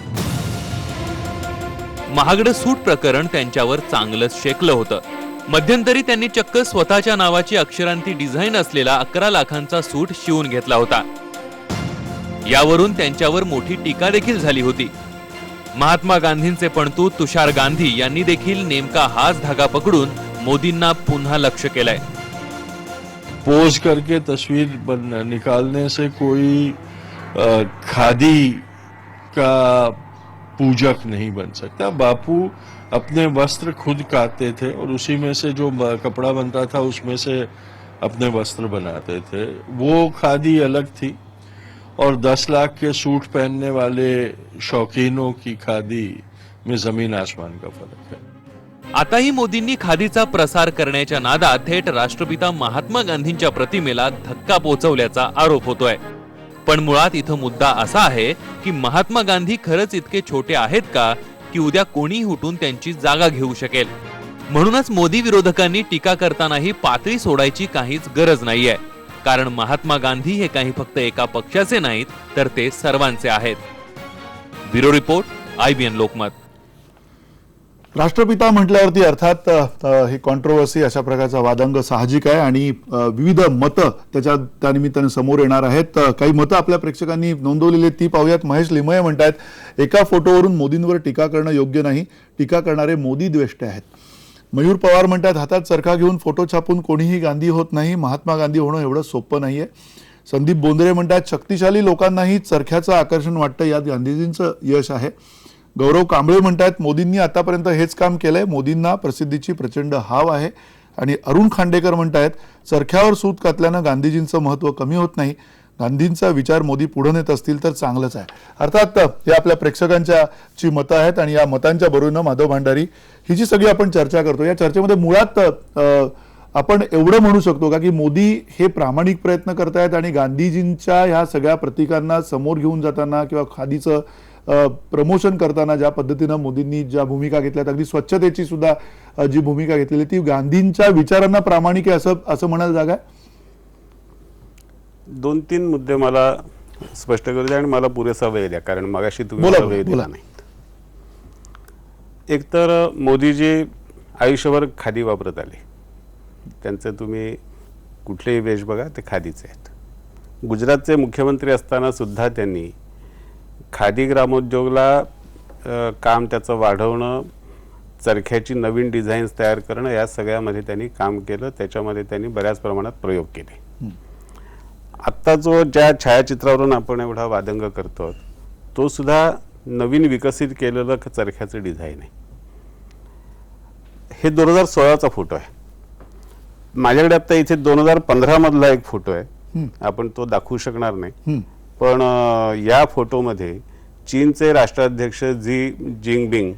महागडं सूट प्रकरण त्यांच्यावर चांगलंच शेकलं होतं. मध्यंतरी त्यांनी चक्क स्वतःच्या नावाची अक्षरांती डिझाईन असलेला 11 लाखांचा सूट शिवून घेतला होता. यावरून त्यांच्यावर मोठी टीका देखील झाली होती. महात्मा गांधींचे पणतू तुषार गांधी यांनी देखील नेमका हाच धागा पकडून मोदींना पुन्हा लक्ष केलंय. पोज करके तस्वीर निकालने से कोई खादी का पूजक नहीं बन सकता. बापू अपने वस्त्र खुद काटते थे और उसी में से जो कपड़ा बनता था उसमें से अपने वस्त्र बनाते थे. वो खादी अलग थी और 10 लाख के सूट पहनने वाले शौकीनों की खादी में जमीन आसमान का फर्क है. आताही मोदींनी खादीचा प्रसार करण्याच्या नादात थेट राष्ट्रपिता महात्मा गांधींच्या प्रतिमेला धक्का पोहोचवल्याचा आरोप होतोय. पण मुळात इथं मुद्दा असा आहे की महात्मा गांधी खरंच इतके छोटे आहेत का की उद्या कोणीही उठून त्यांची जागा घेऊ शकेल. म्हणूनच मोदी विरोधकांनी टीका करतानाही पातळी सोडायची काहीच गरज नाहीये. कारण महात्मा गांधी हे काही फक्त एका पक्षाचे नाहीत तर ते सर्वांचे आहेत. Bureau report, IBN Lokmat. राष्ट्रपिता म्हटल्यावरती अर्थात ही कॉन्ट्रोवर्सी, अशा प्रकारचा वादंग साहजिक आहे आणि विविध मतं त्या निमित्ताने समोर येणार आहेत. काही मतं आपल्या प्रेक्षकांनी नोंदवलेली ती पाहूयात. महेश लिमये म्हणतात, एका फोटोवरून मोदींवर टीका करणं योग्य नाही. टीका करणारे मोदी द्वेष्टे आहेत. मयूर पवार म्हणतात, हातात चरखा घेऊन फोटो छापून कोणीही गांधी होत नाही. महात्मा गांधी होणं एवढं सोपं नाहीये. संदीप बोंद्रे म्हणतात, शक्तिशाली लोकांनाही चरख्याचं आकर्षण वाटतं, यात गांधीजींचं यश आहे. गौरव कांबळे म्हणतात, मोदींनी आतापर्यंत हेच काम केलंय. मोदींना प्रसिद्धीची प्रचंड हाव आहे. आणि अरुण खांडेकर म्हणतात, चरख्यावर सूत घातल्यानं गांधीजींचं महत्त्व कमी होत नाही. गांधींचा विचार मोदी पुढे नेत असतील तर चांगलंच आहे. अर्थात हे आपल्या प्रेक्षकांची मतं आहेत आणि या मतांच्या बरोबरीनं माधव भांडारी ही जी सगळी आपण चर्चा करतो, या चर्चेमध्ये मुळात आपण एवढं म्हणू शकतो का की मोदी हे प्रामाणिक प्रयत्न करतायत आणि गांधीजींच्या ह्या सगळ्या प्रतीकांना समोर घेऊन जाताना किंवा खादीचं प्रमोशन करताना ज्या पद्धतीनं मोदींनी ज्या भूमिका घेतल्यात, अगदी स्वच्छतेची सुद्धा जी भूमिका घेतलेली ती गांधींच्या विचारांना प्रामाणिक आहे असं म्हणायला जागा आहे? 2-3 मुद्दे मला स्पष्ट करू द्या आणि मला पुरेसा वेळ द्या, कारण मगाशी तुम्ही बोला, मला वेळ बोला. दिला नाही. एकतर मोदीजी आयुष्यभर खादी वापरत आले. त्यांचं तुम्ही कुठलेही वेश बघा ते खादीचे आहेत. गुजरातचे मुख्यमंत्री असताना सुद्धा त्यांनी खादी ग्रामोद्योगला काम त्याचं वाढवणं, चरख्याची नवीन डिझाईन्स तयार करणं, या सगळ्यामध्ये त्यांनी काम केलं. त्याच्यामध्ये त्यांनी बऱ्याच प्रमाणात प्रयोग केले. आत्ता जो ज्या छायाचित्रावरून आपण एवढा वादंग करतो तो सुद्धा नवीन विकसित केलेलं चरख्याचं डिझाईन आहे. हे 2016चा फोटो आहे. माझ्याकडे आता इथे 2015 मधला एक फोटो आहे, आपण तो दाखवू शकणार नाही, पण या फोटोमध्ये चीनचे राष्ट्राध्यक्ष झी जिनपिंग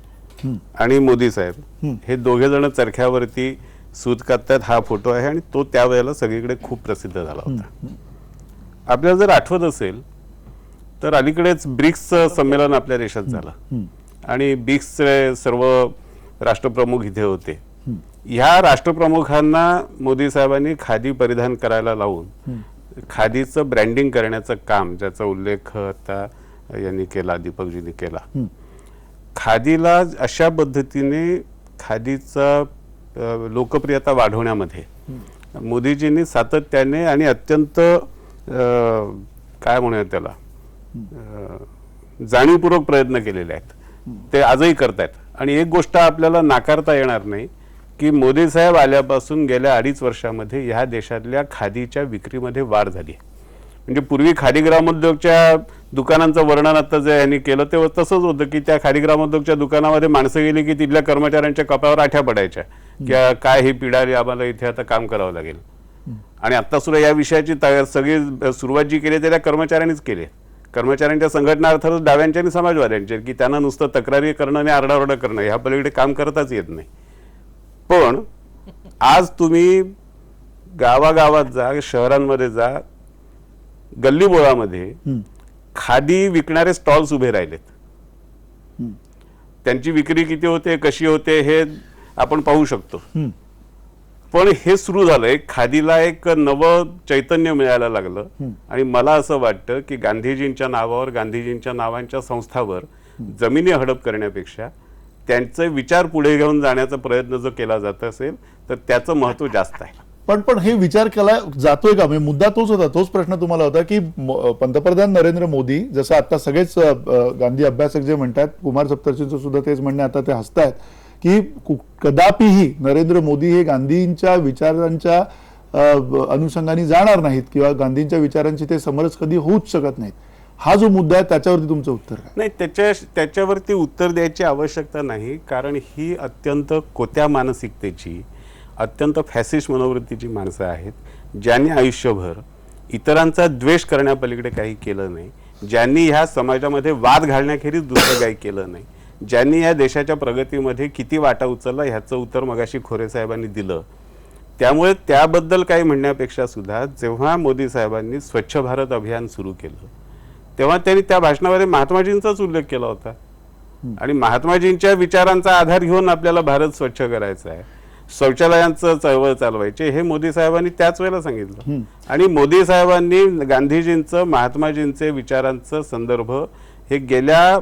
आणि मोदी साहेब हे दोघे जण चरख्यावरती सूत काततात. हा फोटो आहे आणि तो त्यावेळेला सगळीकडे खूप प्रसिद्ध झाला होता. आपल्याला जर आठवत असेल तर अलीकडेच ब्रिक्स संमेलन आपल्या देशात झालं आणि ब्रिक्सचे सर्व राष्ट्रप्रमुख इथे होते. ह्या राष्ट्रप्रमुखांना मोदी साहेबांनी खादी परिधान करायला लावून खादीचं ब्रँडिंग करण्याचं काम, ज्याचा उल्लेख आता यांनी केला, दीपकजींनी केला. खादीला अशा पद्धतीने खादीचा लोकप्रियता वाढवण्यामध्ये मोदीजींनी सातत्याने आणि अत्यंत काय म्हणूया त्याला जाणीवपूर्वक प्रयत्न केलेले आहेत. ते आजही करतायत. आणि एक गोष्ट आपल्याला नाकारता येणार नाही की मोदी साहेब आल्यापासून गेल्या 2.5 वर्षामध्ये ह्या देशातल्या खादीच्या विक्रीमध्ये वाढ झाली. म्हणजे पूर्वी खादी ग्रामोद्योगच्या दुकानांचं वर्णन आता जे यांनी केलं ते तसंच होतं की त्या खादी ग्रामोद्योगच्या दुकानामध्ये माणसं गेली की तिथल्या कर्मचाऱ्यांच्या कपाळावर आठ्या पडायच्या की काय ही पिढारी, आम्हाला इथे आता काम करावं लागेल. आणि आता सुद्धा या विषयाची सगळी सुरुवात जी केली त्या कर्मचाऱ्यांनीच केली. कर्मचाऱ्यांच्या संघटना अर्थातच डाव्यांच्या आणि समाजवाद्यांच्या, की त्यांना नुसतं तक्रारी करणं आणि आरडाओरडा करणं ह्या पलीकडे काम करताच येत नाही. पण आज तुम्ही गावागावात जा, शहरांमध्ये जा, गल्लीबोळामध्ये खादी विकणारे स्टॉल्स उभे राहिलेत. त्यांची विक्री किती होते, कशी होते हे आपण पाहू शकतो. पण हे सुरू झालंय, खादीला एक नवं चैतन्य मिळायला लागलं. आणि मला असं वाटतं की गांधीजींच्या नावावर, गांधीजींच्या नावांच्या संस्थावर जमिनी हडप करण्यापेक्षा त्यांचे विचार पुढे घेऊन जाण्याचा प्रयत्न जर केला जात असेल तर त्याचं महत्व जास्त आहे. पण हे विचार केला जातोय का? म्हणजे मुद्दा तोच होता, तोच प्रश्न तुम्हाला होता की पंतप्रधान नरेंद्र मोदी, जसं आता सगळेच गांधी अभ्यासक जे म्हणतात, कुमार सप्तर्षींचं सुद्धा तेच म्हणणे आता ते हसतायत की कदापिही नरेंद्र मोदी हे गांधींच्या विचारांच्या अनुषंगाने जाणार नाहीत किंवा गांधींच्या विचारांची ते समरस कधी होऊच शकत नाहीत. हा जो मुद्दा आहे त्याच्यावरती तुमचं उत्तर काय? नाही, त्याच्यावरती उत्तर द्यायची आवश्यकता नाही, कारण ही अत्यंत कोत्या मानसिकतेची, अत्यंत फॅसिस्ट मनोवृत्तीची माणसं आहेत, ज्यांनी आयुष्यभर इतरांचा द्वेष करण्यापलीकडे काही केलं नाही, ज्यांनी ह्या समाजामध्ये वाद घालण्याखेरीज दुसरं काही केलं नाही, ज्यांनी या देशाच्या प्रगतीमध्ये किती वाटा उचलला ह्याचं उत्तर मगाशी खोरे साहेबांनी दिलं. त्यामुळे त्याबद्दल काही म्हणण्यापेक्षा सुद्धा जेव्हा मोदी साहेबांनी स्वच्छ भारत अभियान सुरू केलं तेव्हा त्यांनी त्या भाषणामध्ये महात्माजींचाच उल्लेख केला होता. आणि महात्माजींच्या विचारांचा आधार घेऊन आपल्याला भारत स्वच्छ करायचा आहे, शौचालयांचं चळवळ चालवायचे, हे मोदी साहेबांनी त्याच वेळेला सांगितलं. आणि मोदी साहेबांनी गांधीजींचं, महात्माजींचे विचारांचं संदर्भ हे गेल्या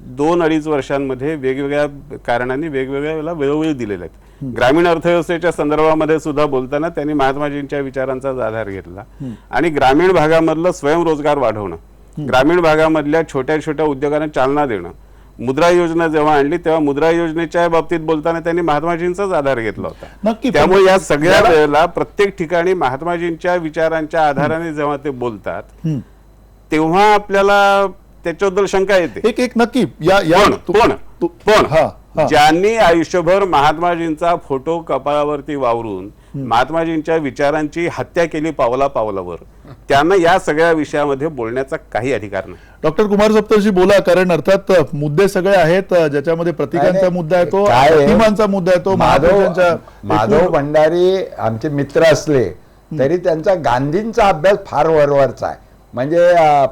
2-2.5 वर्षांमध्ये वेगवेगळ्या कारणांनी वेगवेगळ्या वेळेला वेळोवेळी दिलेले आहेत. ग्रामीण अर्थव्यवस्थेच्या संदर्भामध्ये सुद्धा बोलताना त्यांनी महात्माजींच्या विचारांचाच आधार घेतला. आणि ग्रामीण भागामधलं स्वयंरोजगार वाढवणं, ग्रामीण भागामधल्या छोट्या छोट्या उद्योगांना चालना देणं, मुद्रा योजना जेव्हा आणली तेव्हा मुद्रा योजनेच्या बाबतीत बोलताना त्यांनी महात्माजींचाच आधार घेतला होता. त्यामुळे या सगळ्या वेळेला प्रत्येक ठिकाणी महात्माजींच्या विचारांच्या आधाराने जेव्हा ते बोलतात तेव्हा आपल्याला त्याच्याबद्दल शंका येते. एक नक्की पण ज्यांनी आयुष्यभर महात्माजींचा फोटो कपाळावरती वावरून महात्माजींच्या विचारांची हत्या केली पावला पावलावर, त्यांना या सगळ्या विषयामध्ये बोलण्याचा काही अधिकार नाही. डॉक्टर कुमार सप्तर्षी बोला, कारण अर्थात मुद्दे सगळे आहेत, ज्याच्यामध्ये प्रतीकांचा मुद्दा येतो, काय आहे? प्रतिमांचा मुद्दा येतो, माधव भंडारी आमचे मित्र असले तरी त्यांचा गांधींचा अभ्यास फार वरवरचा आहे. म्हणजे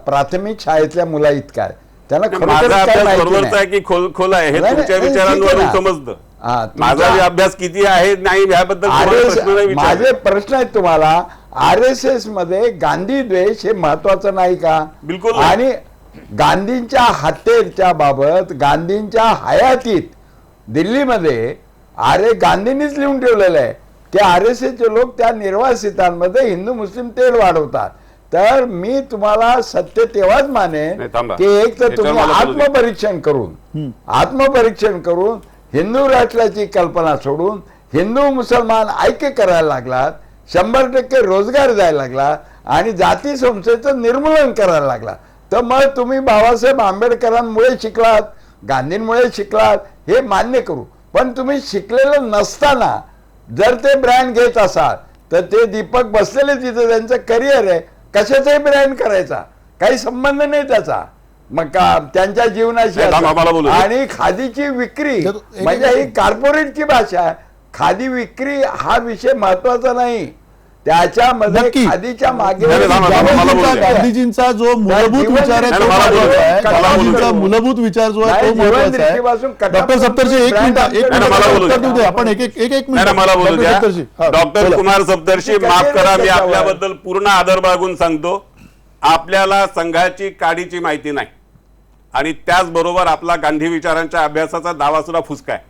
प्राथमिक शाळेतल्या मुला इतका आहे. त्यांना खरोखरच माझा काय अभ्यास माहिती बरोबरचा नाही. आहे की खोल आहे हे नाही, तुमच्या नाही, विचारांवरून ठीक आहे ना. समजतं. हा, माझा तुमचा- अभ्यास किती आहे नाही याबद्दल तुम्हाला प्रश्न नाही विचारला. माझे प्रश्न आहेत तुम्हाला. RSS मध्ये गांधी द्वेष हे महत्वाचं नाही का? बिलकुल नाही. आणि गांधींच्या हत्येच्या बाबत गांधींच्या हयातीत दिल्लीमध्ये गांधींनीच लिहून ठेवलेलं आहे. ते RSSचे लोक त्या निर्वासितांमध्ये हिंदू मुस्लिम तेढ वाढवतात. तर मी तुम्हाला सत्य तेव्हाच मानेन नाही, थांबा. की एक तर तुम्ही याच्यावर मला बोलू दे. आत्मपरीक्षण करून हिंदू राष्ट्राची कल्पना सोडून हिंदू मुसलमान ऐक्य करायला लागलात, 100% रोजगार द्यायला लागला आणि जाती संस्थेचं निर्मूलन करायला लागला. तर मग तुम्ही बाबासाहेब आंबेडकरांमुळे शिकलात, गांधींमुळे शिकलात हे मान्य करू. पण तुम्ही शिकलेलं नसताना जर ते ब्रँड घेत असाल तर ते दीपक बसलेले तिथे त्यांचं करिअर आहे, कशाचाही ब्रँड करायचा काही संबंध नाही त्याचा. मग त्यांच्या जीवनाशी नाही, थांबा, मला बोलू दे. आणि खादीची विक्री म्हणजे ही कॉर्पोरेटची भाषा आहे. खादी विक्री हा विषय महत्वाचा नाही. त्याच्यामध्ये नक्की. खादीच्या मागे नाही, थांबा, मला बोलू द्या. गांधीजींचा जो मूलभूत विचार आहे तो मला बोलू महत्वाचा द्या. आहे. मला बोलू गांधीजींचा द्या. मूलभूत विचार जो आहे नाही, तो महत्वाचा जीवनरीतीपासून आहे. कटाप डॉक्टर सप्तर्षी एक brand मिनिट नाही, मला बोलू उत्तर द्या. देऊ दे. आपण एक नाही, मिनिट मला बोलू डॉक्टर द्या. सप्तर्षी. हा, डॉक्टर बोला. कुमार सप्तर्षी ठीक आहे, माफ करा, मी त्याच्यावर. आपल्याबद्दल पूर्ण आदर बाळगून सांगतो. आपल्याला संघाची काडीची माहिती नाही आणि त्याचबरोबर आपला गांधी विचारांच्या अभ्यासाचा दावा सुद्धा फुसका आहे.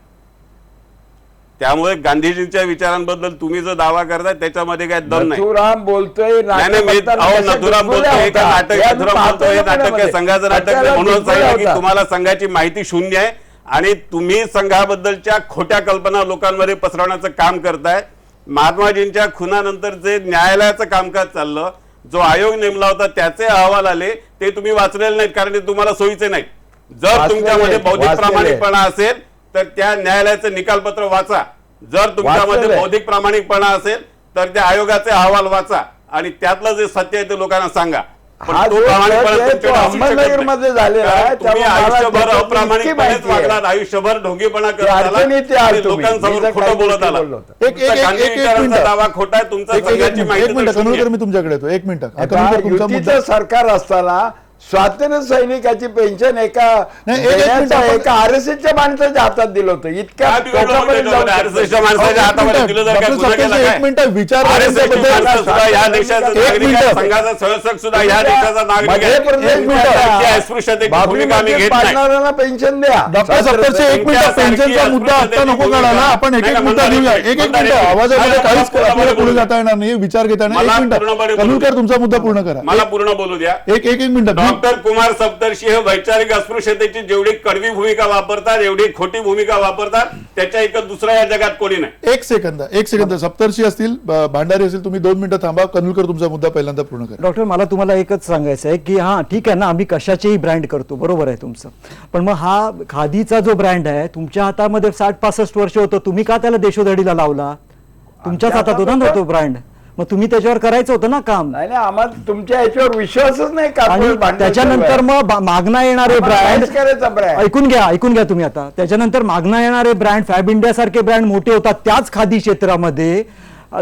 त्यामुळे गांधीजींच्या विचारांबद्दल तुम्ही जो दावा करताय त्याच्यामध्ये काय दम नाही. नथुराम बोलतोय नाही नाही, मी नथुराम बोलतोय हे का नाटक, नथुराम बोलतोय हे नाटक आहे, संघाचं नाटक आहे. म्हणून सांगितलं की तुम्हाला संघाची माहिती शून्य आहे आणि तुम्ही संघाबद्दलच्या खोट्या कल्पना लोकांमध्ये पसरवण्याचं काम करताय. महात्माजींच्या खुनानंतर जे न्यायालयाचं कामकाज चाललं, जो आयोग नेमला होता त्याचे अहवाल आले, ते तुम्ही वाचलेले नाहीत कारण ते तुम्हाला सोयीचे नाहीत. जर तुमच्यामध्ये बौद्धिक प्रामाणिकपणा असेल तर त्या न्यायालयाचं निकालपत्र वाचा. जर तुमच्यामध्ये बौद्धिक प्रामाणिकपणा असेल तर त्या आयोगाचे अहवाल वाचा आणि त्यातलं जे सत्य आहे ते लोकांना सांगा. पण हा तो जो प्रामाणिकपणा ट्रक आहे तो तुमच्याकडे असू शकत अहमदनगरमध्ये नाही. झालेला कारण आहे, तुम्ही त्यामुळे मला आयुष्यभर त्याची अप्रामाणिकपणेच माहिती आहे. वागलात, आयुष्यभर ढोंगीपणा करत अडचणीत आलात आहात आणि तुम्ही. लोकांसमोर मी जर खोटं काही बोलत गोष्टी आलात. बोललो होतो. तुमचा गांधी विचारांचा दावा खोटा आहे, तुमचा संघाची माहिती तर शून्य कन्व्हर्टर आहे. मी तुमच्याकडे येतो. एक मिनिट आता युतीचं सरकार असताना स्वातंत्र्य सैनिकाची पेन्शन नाही, एक मिनिट आपण- एका RSSच्या माणसाच्या हातात दिलं होतं. इतक्या काय बिघडलं टोकापर्यंत म्हणजे जाऊ शकतो. RSSच्या माणसाच्या हातामध्ये दिलं तर काय गुन्हा केला काय? एक मिनिट विचार RSSची माणसं सुद्धा या देशाचा एक नागरिक मिनिट. आहे, संघाचा सहसक सुद्धा या देशाचा नागरिक मध्य आहे. प्रदेशमध्ये तुमच्या अस्पृश्यतेची भूमिका आम्ही घेत नाही. पाडणाऱ्यांना पेन्शन द्या. डॉक्टर सप्तर्षी एक मिनिट पेन्शनचा मुद्दा आता नको काढायला. आपण एक मुद्दा घेऊया. एक मिनिट आवाजामध्ये काहीच आपल्याला पुढे जाता येणार नाही, विचार घेता येणार नाही. एक मिनिट कन्व्हर्टर तुमचा मुद्दा पूर्ण करा. मला पूर्ण बोलू द्या. एक मिनिट डॉक्टर कुमार सप्तर्षी हे वैचारिक अस्पृश्यतेची जेवढी कडवी भूमिका वापरतात, एवढी खोटी भूमिका वापरतात, त्याच्या एक दुसरा या जगात कोणी नाही. एक सेकंद सप्तर्षी असतील, भांडारी असतील, तुम्ही 2 मिनिटं थांबा. कन्व्हर्टर तुमचा मुद्दा पहिल्यांदा पूर्ण करा. डॉक्टर मला तुम्हाला एकच सांगायचं आहे की हां ठीक आहे ना, आम्ही कशाचेही ब्रँड करतो, बरोबर आहे तुमचं, पण मग हा खादीचा जो ब्रँड आहे तुमच्या हातामध्ये 60-65 वर्ष होतं, तुम्ही का त्याला देशोधडीला लावला? तुमच्याच हातात होता ना तो ब्रँड, मग तुम्ही त्याच्यावर करायचं होतं ना काम. नाही नाही, आम्हाला तुमच्या याच्यावर विश्वासच नाही का. आणि त्याच्यानंतर मग मागणं येणारे ब्रँड करायचा ब्रँड ऐकून घ्या तुम्ही आता. त्याच्यानंतर मागणं येणारे ब्रँड, फॅब इंडिया सारखे ब्रँड मोठे होतात त्याच खादी क्षेत्रामध्ये,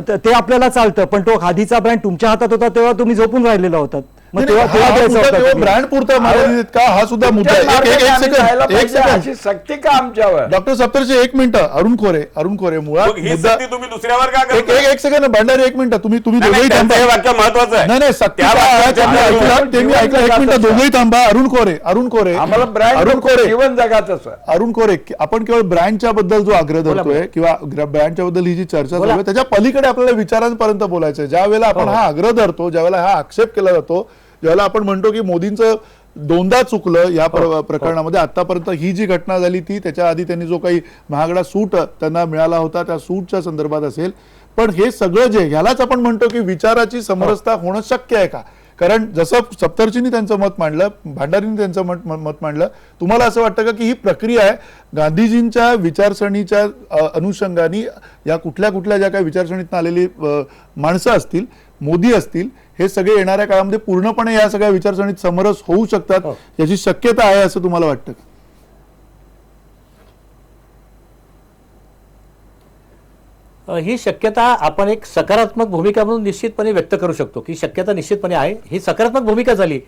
ते आपल्याला चालतं, पण तो खादीचा ब्रँड तुमच्या हातात होता तेव्हा तुम्ही झोपून राहिलेला होतात. मग तेव्हा द्यायचा होता तुम्ही. ब्रँड पुरता मर्यादित का हा सुद्धा मुद्दा आहे. एक सेकंड अशी सक्ती का आमच्यावर? डॉक्टर सप्तर्षी एक मिनिट. अरुण खोरे मुळात मग ही मुद्दा सक्ती तुम्ही दुसऱ्यावर का करताय? एक सेकंड भांडारी एक मिनिट. तुम्ही नाही, दोघेही त्यांचं थांबा. हे वाक्य महत्वाचं आहे. नाही सक्ती त्या काय आहे ते मी वाक्याच्या ऐकलं, ते मी ऐकलं. एक मिनिट दोघेही थांबा. अरुण खोरे आम्हाला ब्रँड अरुण खोरे जीवन जगाचं अरुण खोरे आपण केवळ ब्रँडच्या बद्दल जो आग्रह धरतोय किंवा ब्रँडच्या बद्दल ही जी चर्चा चालू आहे त्याच्या पलीकडे आपल्याला विचारांपर्यंत बोलायचं. ज्या वेळेला आपण हा आग्रह धरतो, ज्यावेळेला हा आक्षेप केला जातो, ज्यावेळेला आपण म्हणतो की मोदींचं 2दा चुकलं या प्रकरणामध्ये, आतापर्यंत ही जी घटना झाली ती, त्याच्या आधी त्यांनी जो काही महागडा सूट त्यांना मिळाला होता त्या सूटच्या संदर्भात असेल, पण हे सगळं जे ह्यालाच आपण म्हणतो की विचाराची समरसता होणं शक्य आहे का? कारण जसं सप्तर्षींनी त्यांचं मत मांडलं, भांडारींनी त्यांचं मत मांडलं, तुम्हाला असं वाटतं का की ही प्रक्रिया आहे गांधीजींच्या विचारसरणीच्या अनुषंगाने या कुठल्या कुठल्या ज्या काही विचारसरणीतून आलेली माणसं असतील, मोदी असतील, हे सगळे येणाऱ्या काळामध्ये पूर्णपणे या सगळ्या विचारसरणीत समरस होऊ शकतात याची शक्यता आहे असं तुम्हाला वाटतं का? ही शक्यता आपण एक सकारात्मक भूमिका म्हणून निश्चितपणे व्यक्त करू शकतो की शक्यता निश्चितपणे आहे, ही सकारात्मक भूमिका झाली.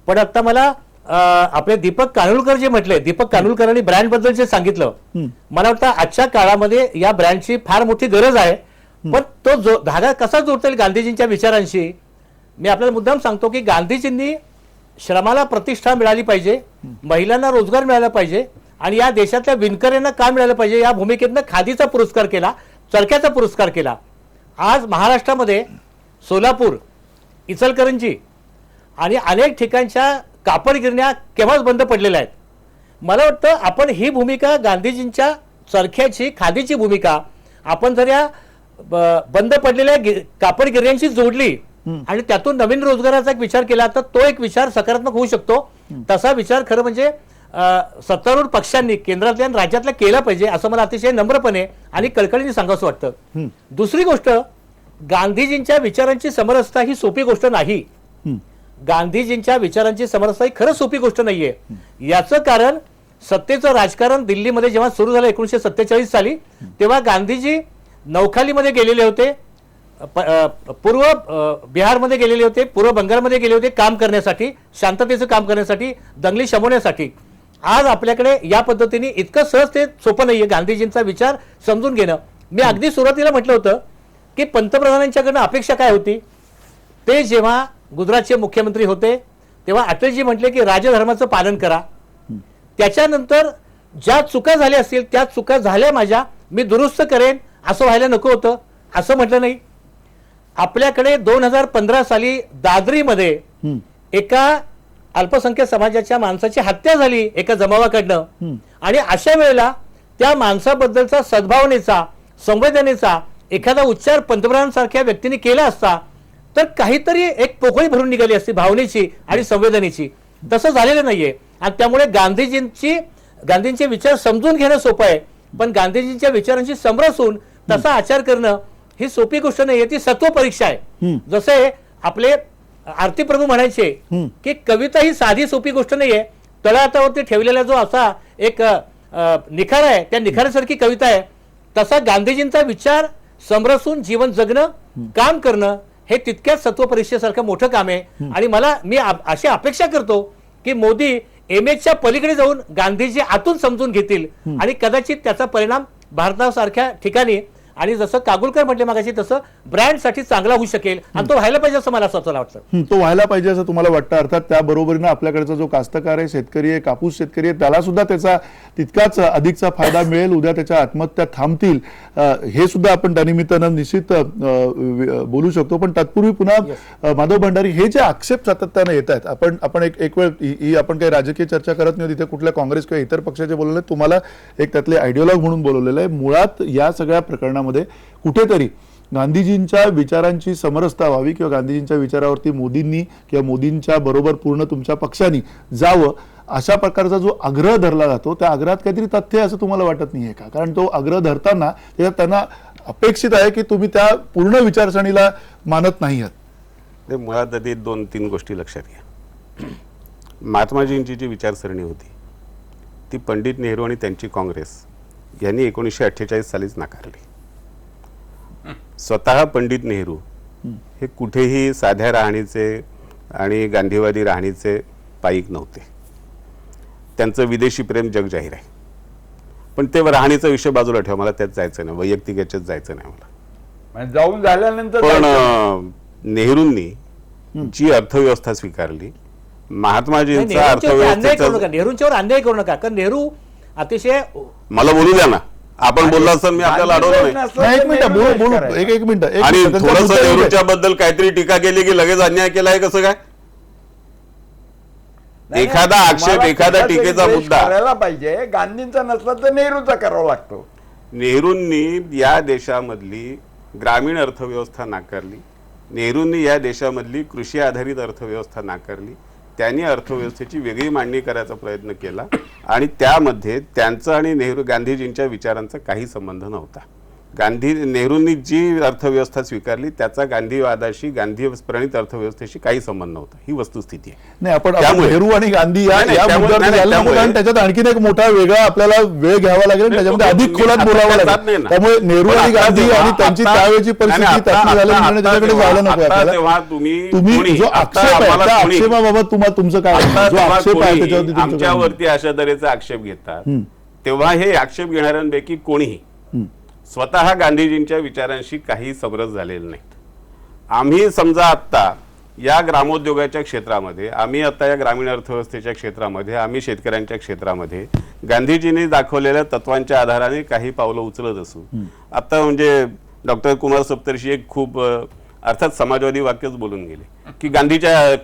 पण आता मला आपले दीपक कानूलकर जे म्हटले, दीपक कानूलकरांनी ब्रँड बद्दल जे सांगितलं, मला वाटतं आजच्या काळामध्ये या ब्रँडची फार मोठी गरज आहे. पण तो धागा कसा जोडता येईल गांधीजींच्या विचारांशी? मी आपल्याला मुद्दाम सांगतो की गांधीजींनी श्रमाला प्रतिष्ठा मिळाली पाहिजे, महिलांना रोजगार मिळाला पाहिजे आणि या देशातल्या विणकऱ्यांना काम मिळालं पाहिजे, या भूमिकेतनं खादीचा पुरस्कार केला, चरख्याचा पुरस्कार केला. आज महाराष्ट्रामध्ये सोलापूर, इचलकरंजी आणि अनेक ठिकाणच्या कापड गिरण्या केव्हाच बंद पडलेल्या आहेत. मला वाटतं आपण ही भूमिका गांधीजींच्या चरख्याची, खादीची भूमिका आपण जर या बंद पडलेल्या कापड गिरण्यांशी जोडली आणि त्यातून नवीन रोजगाराचा एक विचार केला तर तो एक विचार सकारात्मक होऊ शकतो. तसा विचार खरं म्हणजे सत्तारूढ पक्षांनी केंद्रातल्या आणि राज्यातल्या केला पाहिजे असं मला अतिशय नम्रपणे आणि कळकळीने सांगावंसं वाटतं. दुसरी गोष्ट, गांधीजींच्या विचारांची समरसता ही सोपी गोष्ट नाही. गांधीजींच्या विचारांची समरसता ही खरंच सोपी गोष्ट नाहीये. याचं कारण सत्तेचं राजकारण दिल्लीमध्ये जेव्हा सुरू झालं 1947 साली, तेव्हा गांधीजी नौखालीमध्ये गेलेले होते, पूर्व बिहारमध्ये गेलेले होते, पूर्व बंगालमध्ये गेले होते काम करण्यासाठी, शांततेचं काम करण्यासाठी, दंगली शमवण्यासाठी. आज आपल्याकडे या पद्धतीने इतकं सहज ते सोपं नाहीये गांधीजींचा विचार समजून घेणं. मी अगदी सुरुवातीला म्हटलं होतं की पंतप्रधानांच्याकडनं अपेक्षा काय होती. ते जेव्हा गुजरातचे मुख्यमंत्री होते तेव्हा अटलजी म्हटले की राजधर्माचं पालन करा. त्याच्यानंतर ज्या चुका झाल्या असतील त्या चुका झाल्या माझ्या, मी दुरुस्त करेन, असं व्हायला नको होतं असं म्हटलं नाही. आपल्याकडे 2015 साली दादरीमध्ये एका अल्पसंख्याक समाजाच्या माणसाची हत्या झाली एका जमावाकडनं आणि अशा वेळेला त्या माणसाबद्दलचा सद्भावनेचा, संवेदनेचा एखादा उच्चार पंतप्रधानांसारख्या व्यक्तीने केला असता तर काहीतरी एक पोकळी भरून निघाली असती भावनेची आणि संवेदनेची. तसं झालेलं नाहीये आणि त्यामुळे गांधींचे विचार समजून घेणं सोपं आहे, पण गांधीजींच्या विचारांशी समरस होऊन तसा आचार करणं ही सोपी गोष्ट नाहीये, ती सत्व परीक्षा आहे. जसे आपले आरती प्रभू म्हणायचे की कविता ही साधी सोपी गोष्ट नाहीये, तळहातावरती ठेवलेला जो असा एक निखार आहे त्या निखारासारखी कविता आहे. तसा गांधीजींचा विचार समरसून जीवन जगणं, काम करणं हे तितक्याच सत्व परीक्षेसारखं मोठं काम आहे. आणि मी अशी अपेक्षा करतो की मोदी इमेजच्या पलीकडे जाऊन गांधीजी आतून समजून घेतील आणि कदाचित त्याचा परिणाम भारतासारख्या ठिकाणी आणि जसं कागुलकर म्हटले मागाशी तसं ब्रँडसाठी चांगला होऊ शकेल आणि तो व्हायला पाहिजे असं मला स्वतःला वाटतं. तो व्हायला पाहिजे असं तुम्हाला वाटतं. अर्थात त्याबरोबरीनं आपल्याकडचा जो कास्तकार आहे, शेतकरी आहे, कापूस शेतकरी आहे, त्याला सुद्धा त्याचा तितकाच अधिकचा फायदा मिळेल. उद्या त्याच्या आत्महत्या थांबतील हे सुद्धा आपण त्यानिमित्तानं निश्चित बोलू शकतो. पण तत्पूर्वी पुन्हा माधव भंडारी, हे जे आक्षेप सातत्याने येत आहेत, आपण एक वेळ ही आपण काही राजकीय चर्चा करत नाही, तिथे कुठल्या काँग्रेस किंवा इतर पक्षाचे बोलवले, तुम्हाला एक त्यातले आयडिओलॉग म्हणून बोलवलेलं आहे. मुळात या सगळ्या प्रकरणामध्ये कुठेतरी गांधीजींच्या विचारांची समरसता व्हावी किंवा गांधीजींच्या विचारावरती मोदींनी किंवा मोदींच्या बरोबर पूर्ण तुमच्या पक्षांनी जावं अशा प्रकारचा जो आग्रह धरला जातो त्या आग्रहात काहीतरी तथ्य असं तुम्हाला वाटत नाहीये का? कारण तो आग्रह धरताना त्यांना अपेक्षित आहे की तुम्ही त्या पूर्ण विचारसरणीला मानत नाही आहात. मुळात आधी 2-3 गोष्टी लक्षात घ्या. महात्माजींची जी विचारसरणी होती ती पंडित नेहरू आणि त्यांची काँग्रेस यांनी 1948 सालीच नाकारली. स्वतः पंडित नेहरू हे कुठेही साध्या राहणीचे आणि गांधीवादी राहणीचे पाईक नव्हते. त्यांचं विदेशी प्रेम जग जाहीर आहे. पण ते राहणीचा विषय बाजूला ठेवा, मला त्यात जायचं नाही, वैयक्तिक याच्यात जायचं नाही मला. जाऊन झाल्यानंतर पण नेहरूंनी जी अर्थव्यवस्था स्वीकारली, महात्माजींचा अर्थव्यवस्थेचा, नेहरूंच्यावर अन्याय करू नका, कारण नेहरू अतिशय, मला बोलू द्या ना, आपण बोलला असं मी आपल्याला अडवलं नाही. एक मिनिट आणि थोडस नेहरूंच्या बद्दल काहीतरी टीका केली की लगेच अन्याय केलाय कसं काय? एखादा आक्षेप, एखादा टीकेचा मुद्दा करायला पाहिजे. गांधींचा नसला तर नेहरूचा करावा लागतो. नेहरूंनी या देशामधली ग्रामीण अर्थव्यवस्था नाकारली, नेहरूंनी या देशामधली कृषी आधारित अर्थव्यवस्था नाकारली, त्यांनी अर्थव्यवस्थेची वेगळी मांडणी करायचा प्रयत्न केला आणि त्यामध्ये त्यांचा आणि गांधीजींच्या विचारांचा काही संबंध नव्हता. नेहरूंनी जी अर्थव्यवस्था स्वीकारली त्याचा गांधीवादाशी, गांधी प्रणित अर्थव्यवस्थेशी काही संबंध नव्हता. ही वस्तुस्थिती आहे. नाही, आपण त्यामुळे- नेहरू आणि गांधी या नाही, या त्यामुळे- मुद्द्यावर नाही, जायला नको, त्यामुळे- कारण त्याच्यात आणखीन एक मोठा वेगळा आपल्याला वेळ घ्यावा लागेल आणि त्याच्यामध्ये अधिक खोलात आता बोलावं जात लागेल. नाही ना. त्यामुळे नेहरू पण आणि आता गांधी जेव्हा- आणि त्यांची आता- त्यावेळची नाही, परिस्थिती आता- त्यातली झालेली आता- निर्णय त्याच्याकडे आता जायला नको आता आपल्याला. तेव्हा तुम्ही तुम्ही कोणी- जो आता आक्षेप आहे आम्हाला त्या कोणी- आक्षेपाबाबत तुमचं काय आता जो जेव्हा आक्षेप आहे कोणी त्याच्यावरती तुमचं काय म्हणणं? आमच्यावरती अशा तऱ्हेचा आक्षेप घेतात तेव्हा हे आक्षेप घेणाऱ्यांपैकी कोणीही स्वतः गांधीजींच्या विचारांशी काही समरस झालेले नाहीत. आम्ही समजा आत्ता या ग्रामोद्योगाच्या क्षेत्रामध्ये, आम्ही आता या ग्रामीण अर्थव्यवस्थेच्या क्षेत्रामध्ये, आम्ही शेतकऱ्यांच्या क्षेत्रामध्ये गांधीजींनी दाखवलेल्या तत्वांच्या आधाराने काही पावलं उचलत असू. आता म्हणजे डॉक्टर कुमार सप्तर्षी एक खूप अर्थात समाजवादी वाक्यच बोलून गेले की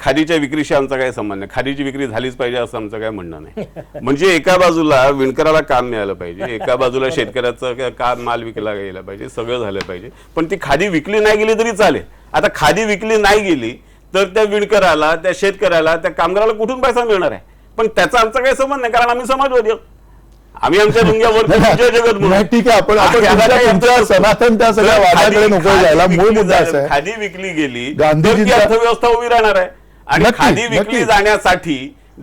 खादीच्या विक्रीशी आमचा काही संबंध नाही, खादीची विक्री झालीच पाहिजे असं आमचं काय म्हणणं नाही. म्हणजे एका बाजूला विणकराला काम मिळालं पाहिजे, एका बाजूला शेतकऱ्याचं काम माल विकला गेला पाहिजे, सगळं झालं पाहिजे, पण ती खादी विकली नाही गेली तरी चालेल. आता खादी विकली नाही गेली तर त्या विणकराला, त्या शेतकऱ्याला, त्या कामगाराला कुठून पैसा मिळणार आहे? पण त्याचा आमचा काही संबंध नाही, कारण आम्ही समाजवादी आहोत. आम्ही आमच्या डोंग्यावर जगत नाही, ठीक आहे, आपण तुमच्या सनातन त्या सगळ्या वादाकडे नको जायला. मूळ मुद्दा असा आहे, खादी विकली गेली तर ती गांधीजींचा- अर्थव्यवस्था उभी राहणार आहे आणि नक्की, खादी विकली नक्की. जाण्यासाठी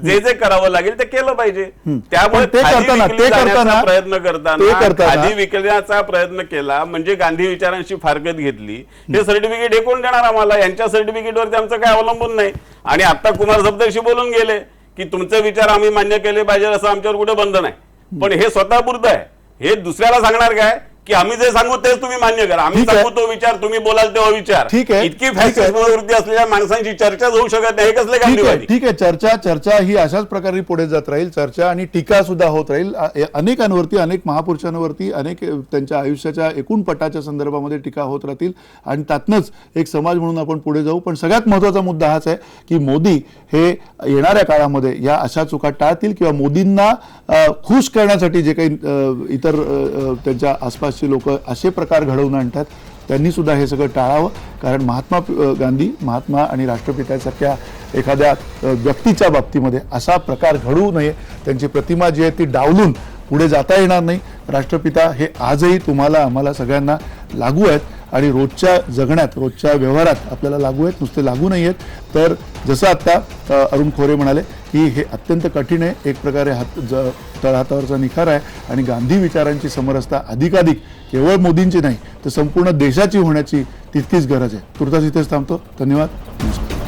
जे जे करावं लागेल ते केलं पाहिजे. त्यामुळे पण ते खादी करताना- विकली ते जाण्याचा करताना- प्रयत्न ते करताना करताना- खादी विकण्याचा प्रयत्न केला म्हणजे गांधी विचारांशी फारकत घेतली. हे सर्टिफिकेट हे कोण देणार आम्हाला? यांच्या सर्टिफिकेटवरती आमचं काय अवलंबून नाही. आणि आता कुमार सप्तर्षी बोलून गेले की तुमचे विचार आम्ही मान्य केले पाहिजे असं आमच्यावर कुठे बंधन आहे. पण हे स्वतःपुरतं आहे. हे दुसऱ्याला सांगणार काय की आम्ही जे सांगू तेच तुम्ही मान्य करा, आम्ही ठीक आहे. सांगू तो विचार, तुम्ही बोलाल तेव्हा विचार. ठीक आहे. इतकी फॅसिस्ट प्रवृत्ती असलेल्या माणसांची चर्चा होऊ शकत नाही. हे कसले ठीक आहे, गांधीवादी? ठीक आहे. चर्चा ही अशाच प्रकारे पुढे जात राहील. चर्चा आणि टीका सुद्धा होत राहील. अनेकांवरती, अनेक महापुरुषांवरती, अनेक त्यांच्या आयुष्याच्या एकूण पटाच्या संदर्भामध्ये टीका होत राहतील आणि त्यातनंच एक समाज म्हणून आपण पुढे जाऊ. पण सगळ्यात महत्त्वाचा मुद्दा हाच आहे की मोदी हे येणाऱ्या काळामध्ये या अशा चुका टाळतील किंवा मोदींना खुश करण्यासाठी जे काही इतर त्यांच्या आसपासची लोक असे प्रकार घडवून आणतात त्यांनी सुद्धा हे सगळं टाळावं. कारण महात्मा गांधी, महात्मा आणि राष्ट्रपित्यासारख्या एखाद्या व्यक्तीच्या बाबतीमध्ये असा प्रकार घडवू नये. त्यांची प्रतिमा जी आहे ती डावलून पुढे जाता येणार नाही. राष्ट्रपिता हे आजही तुम्हाला, आम्हाला सगळ्यांना लागू आहेत आणि रोजच्या जगण्यात, रोजच्या व्यवहारात आपल्याला लागू आहेत, नुसते लागू नाही आहेत. तर जसं आत्ता अरुण खोरे म्हणाले की हे अत्यंत कठीण आहे, एक प्रकारे तळहातावरचा निखार आहे आणि गांधी विचारांची समरसता अधिकाधिक केवळ मोदींची नाही तर संपूर्ण देशाची होण्याची तितकीच गरज आहे. तुर्तास इथेच थांबतो. धन्यवाद. नमस्कार.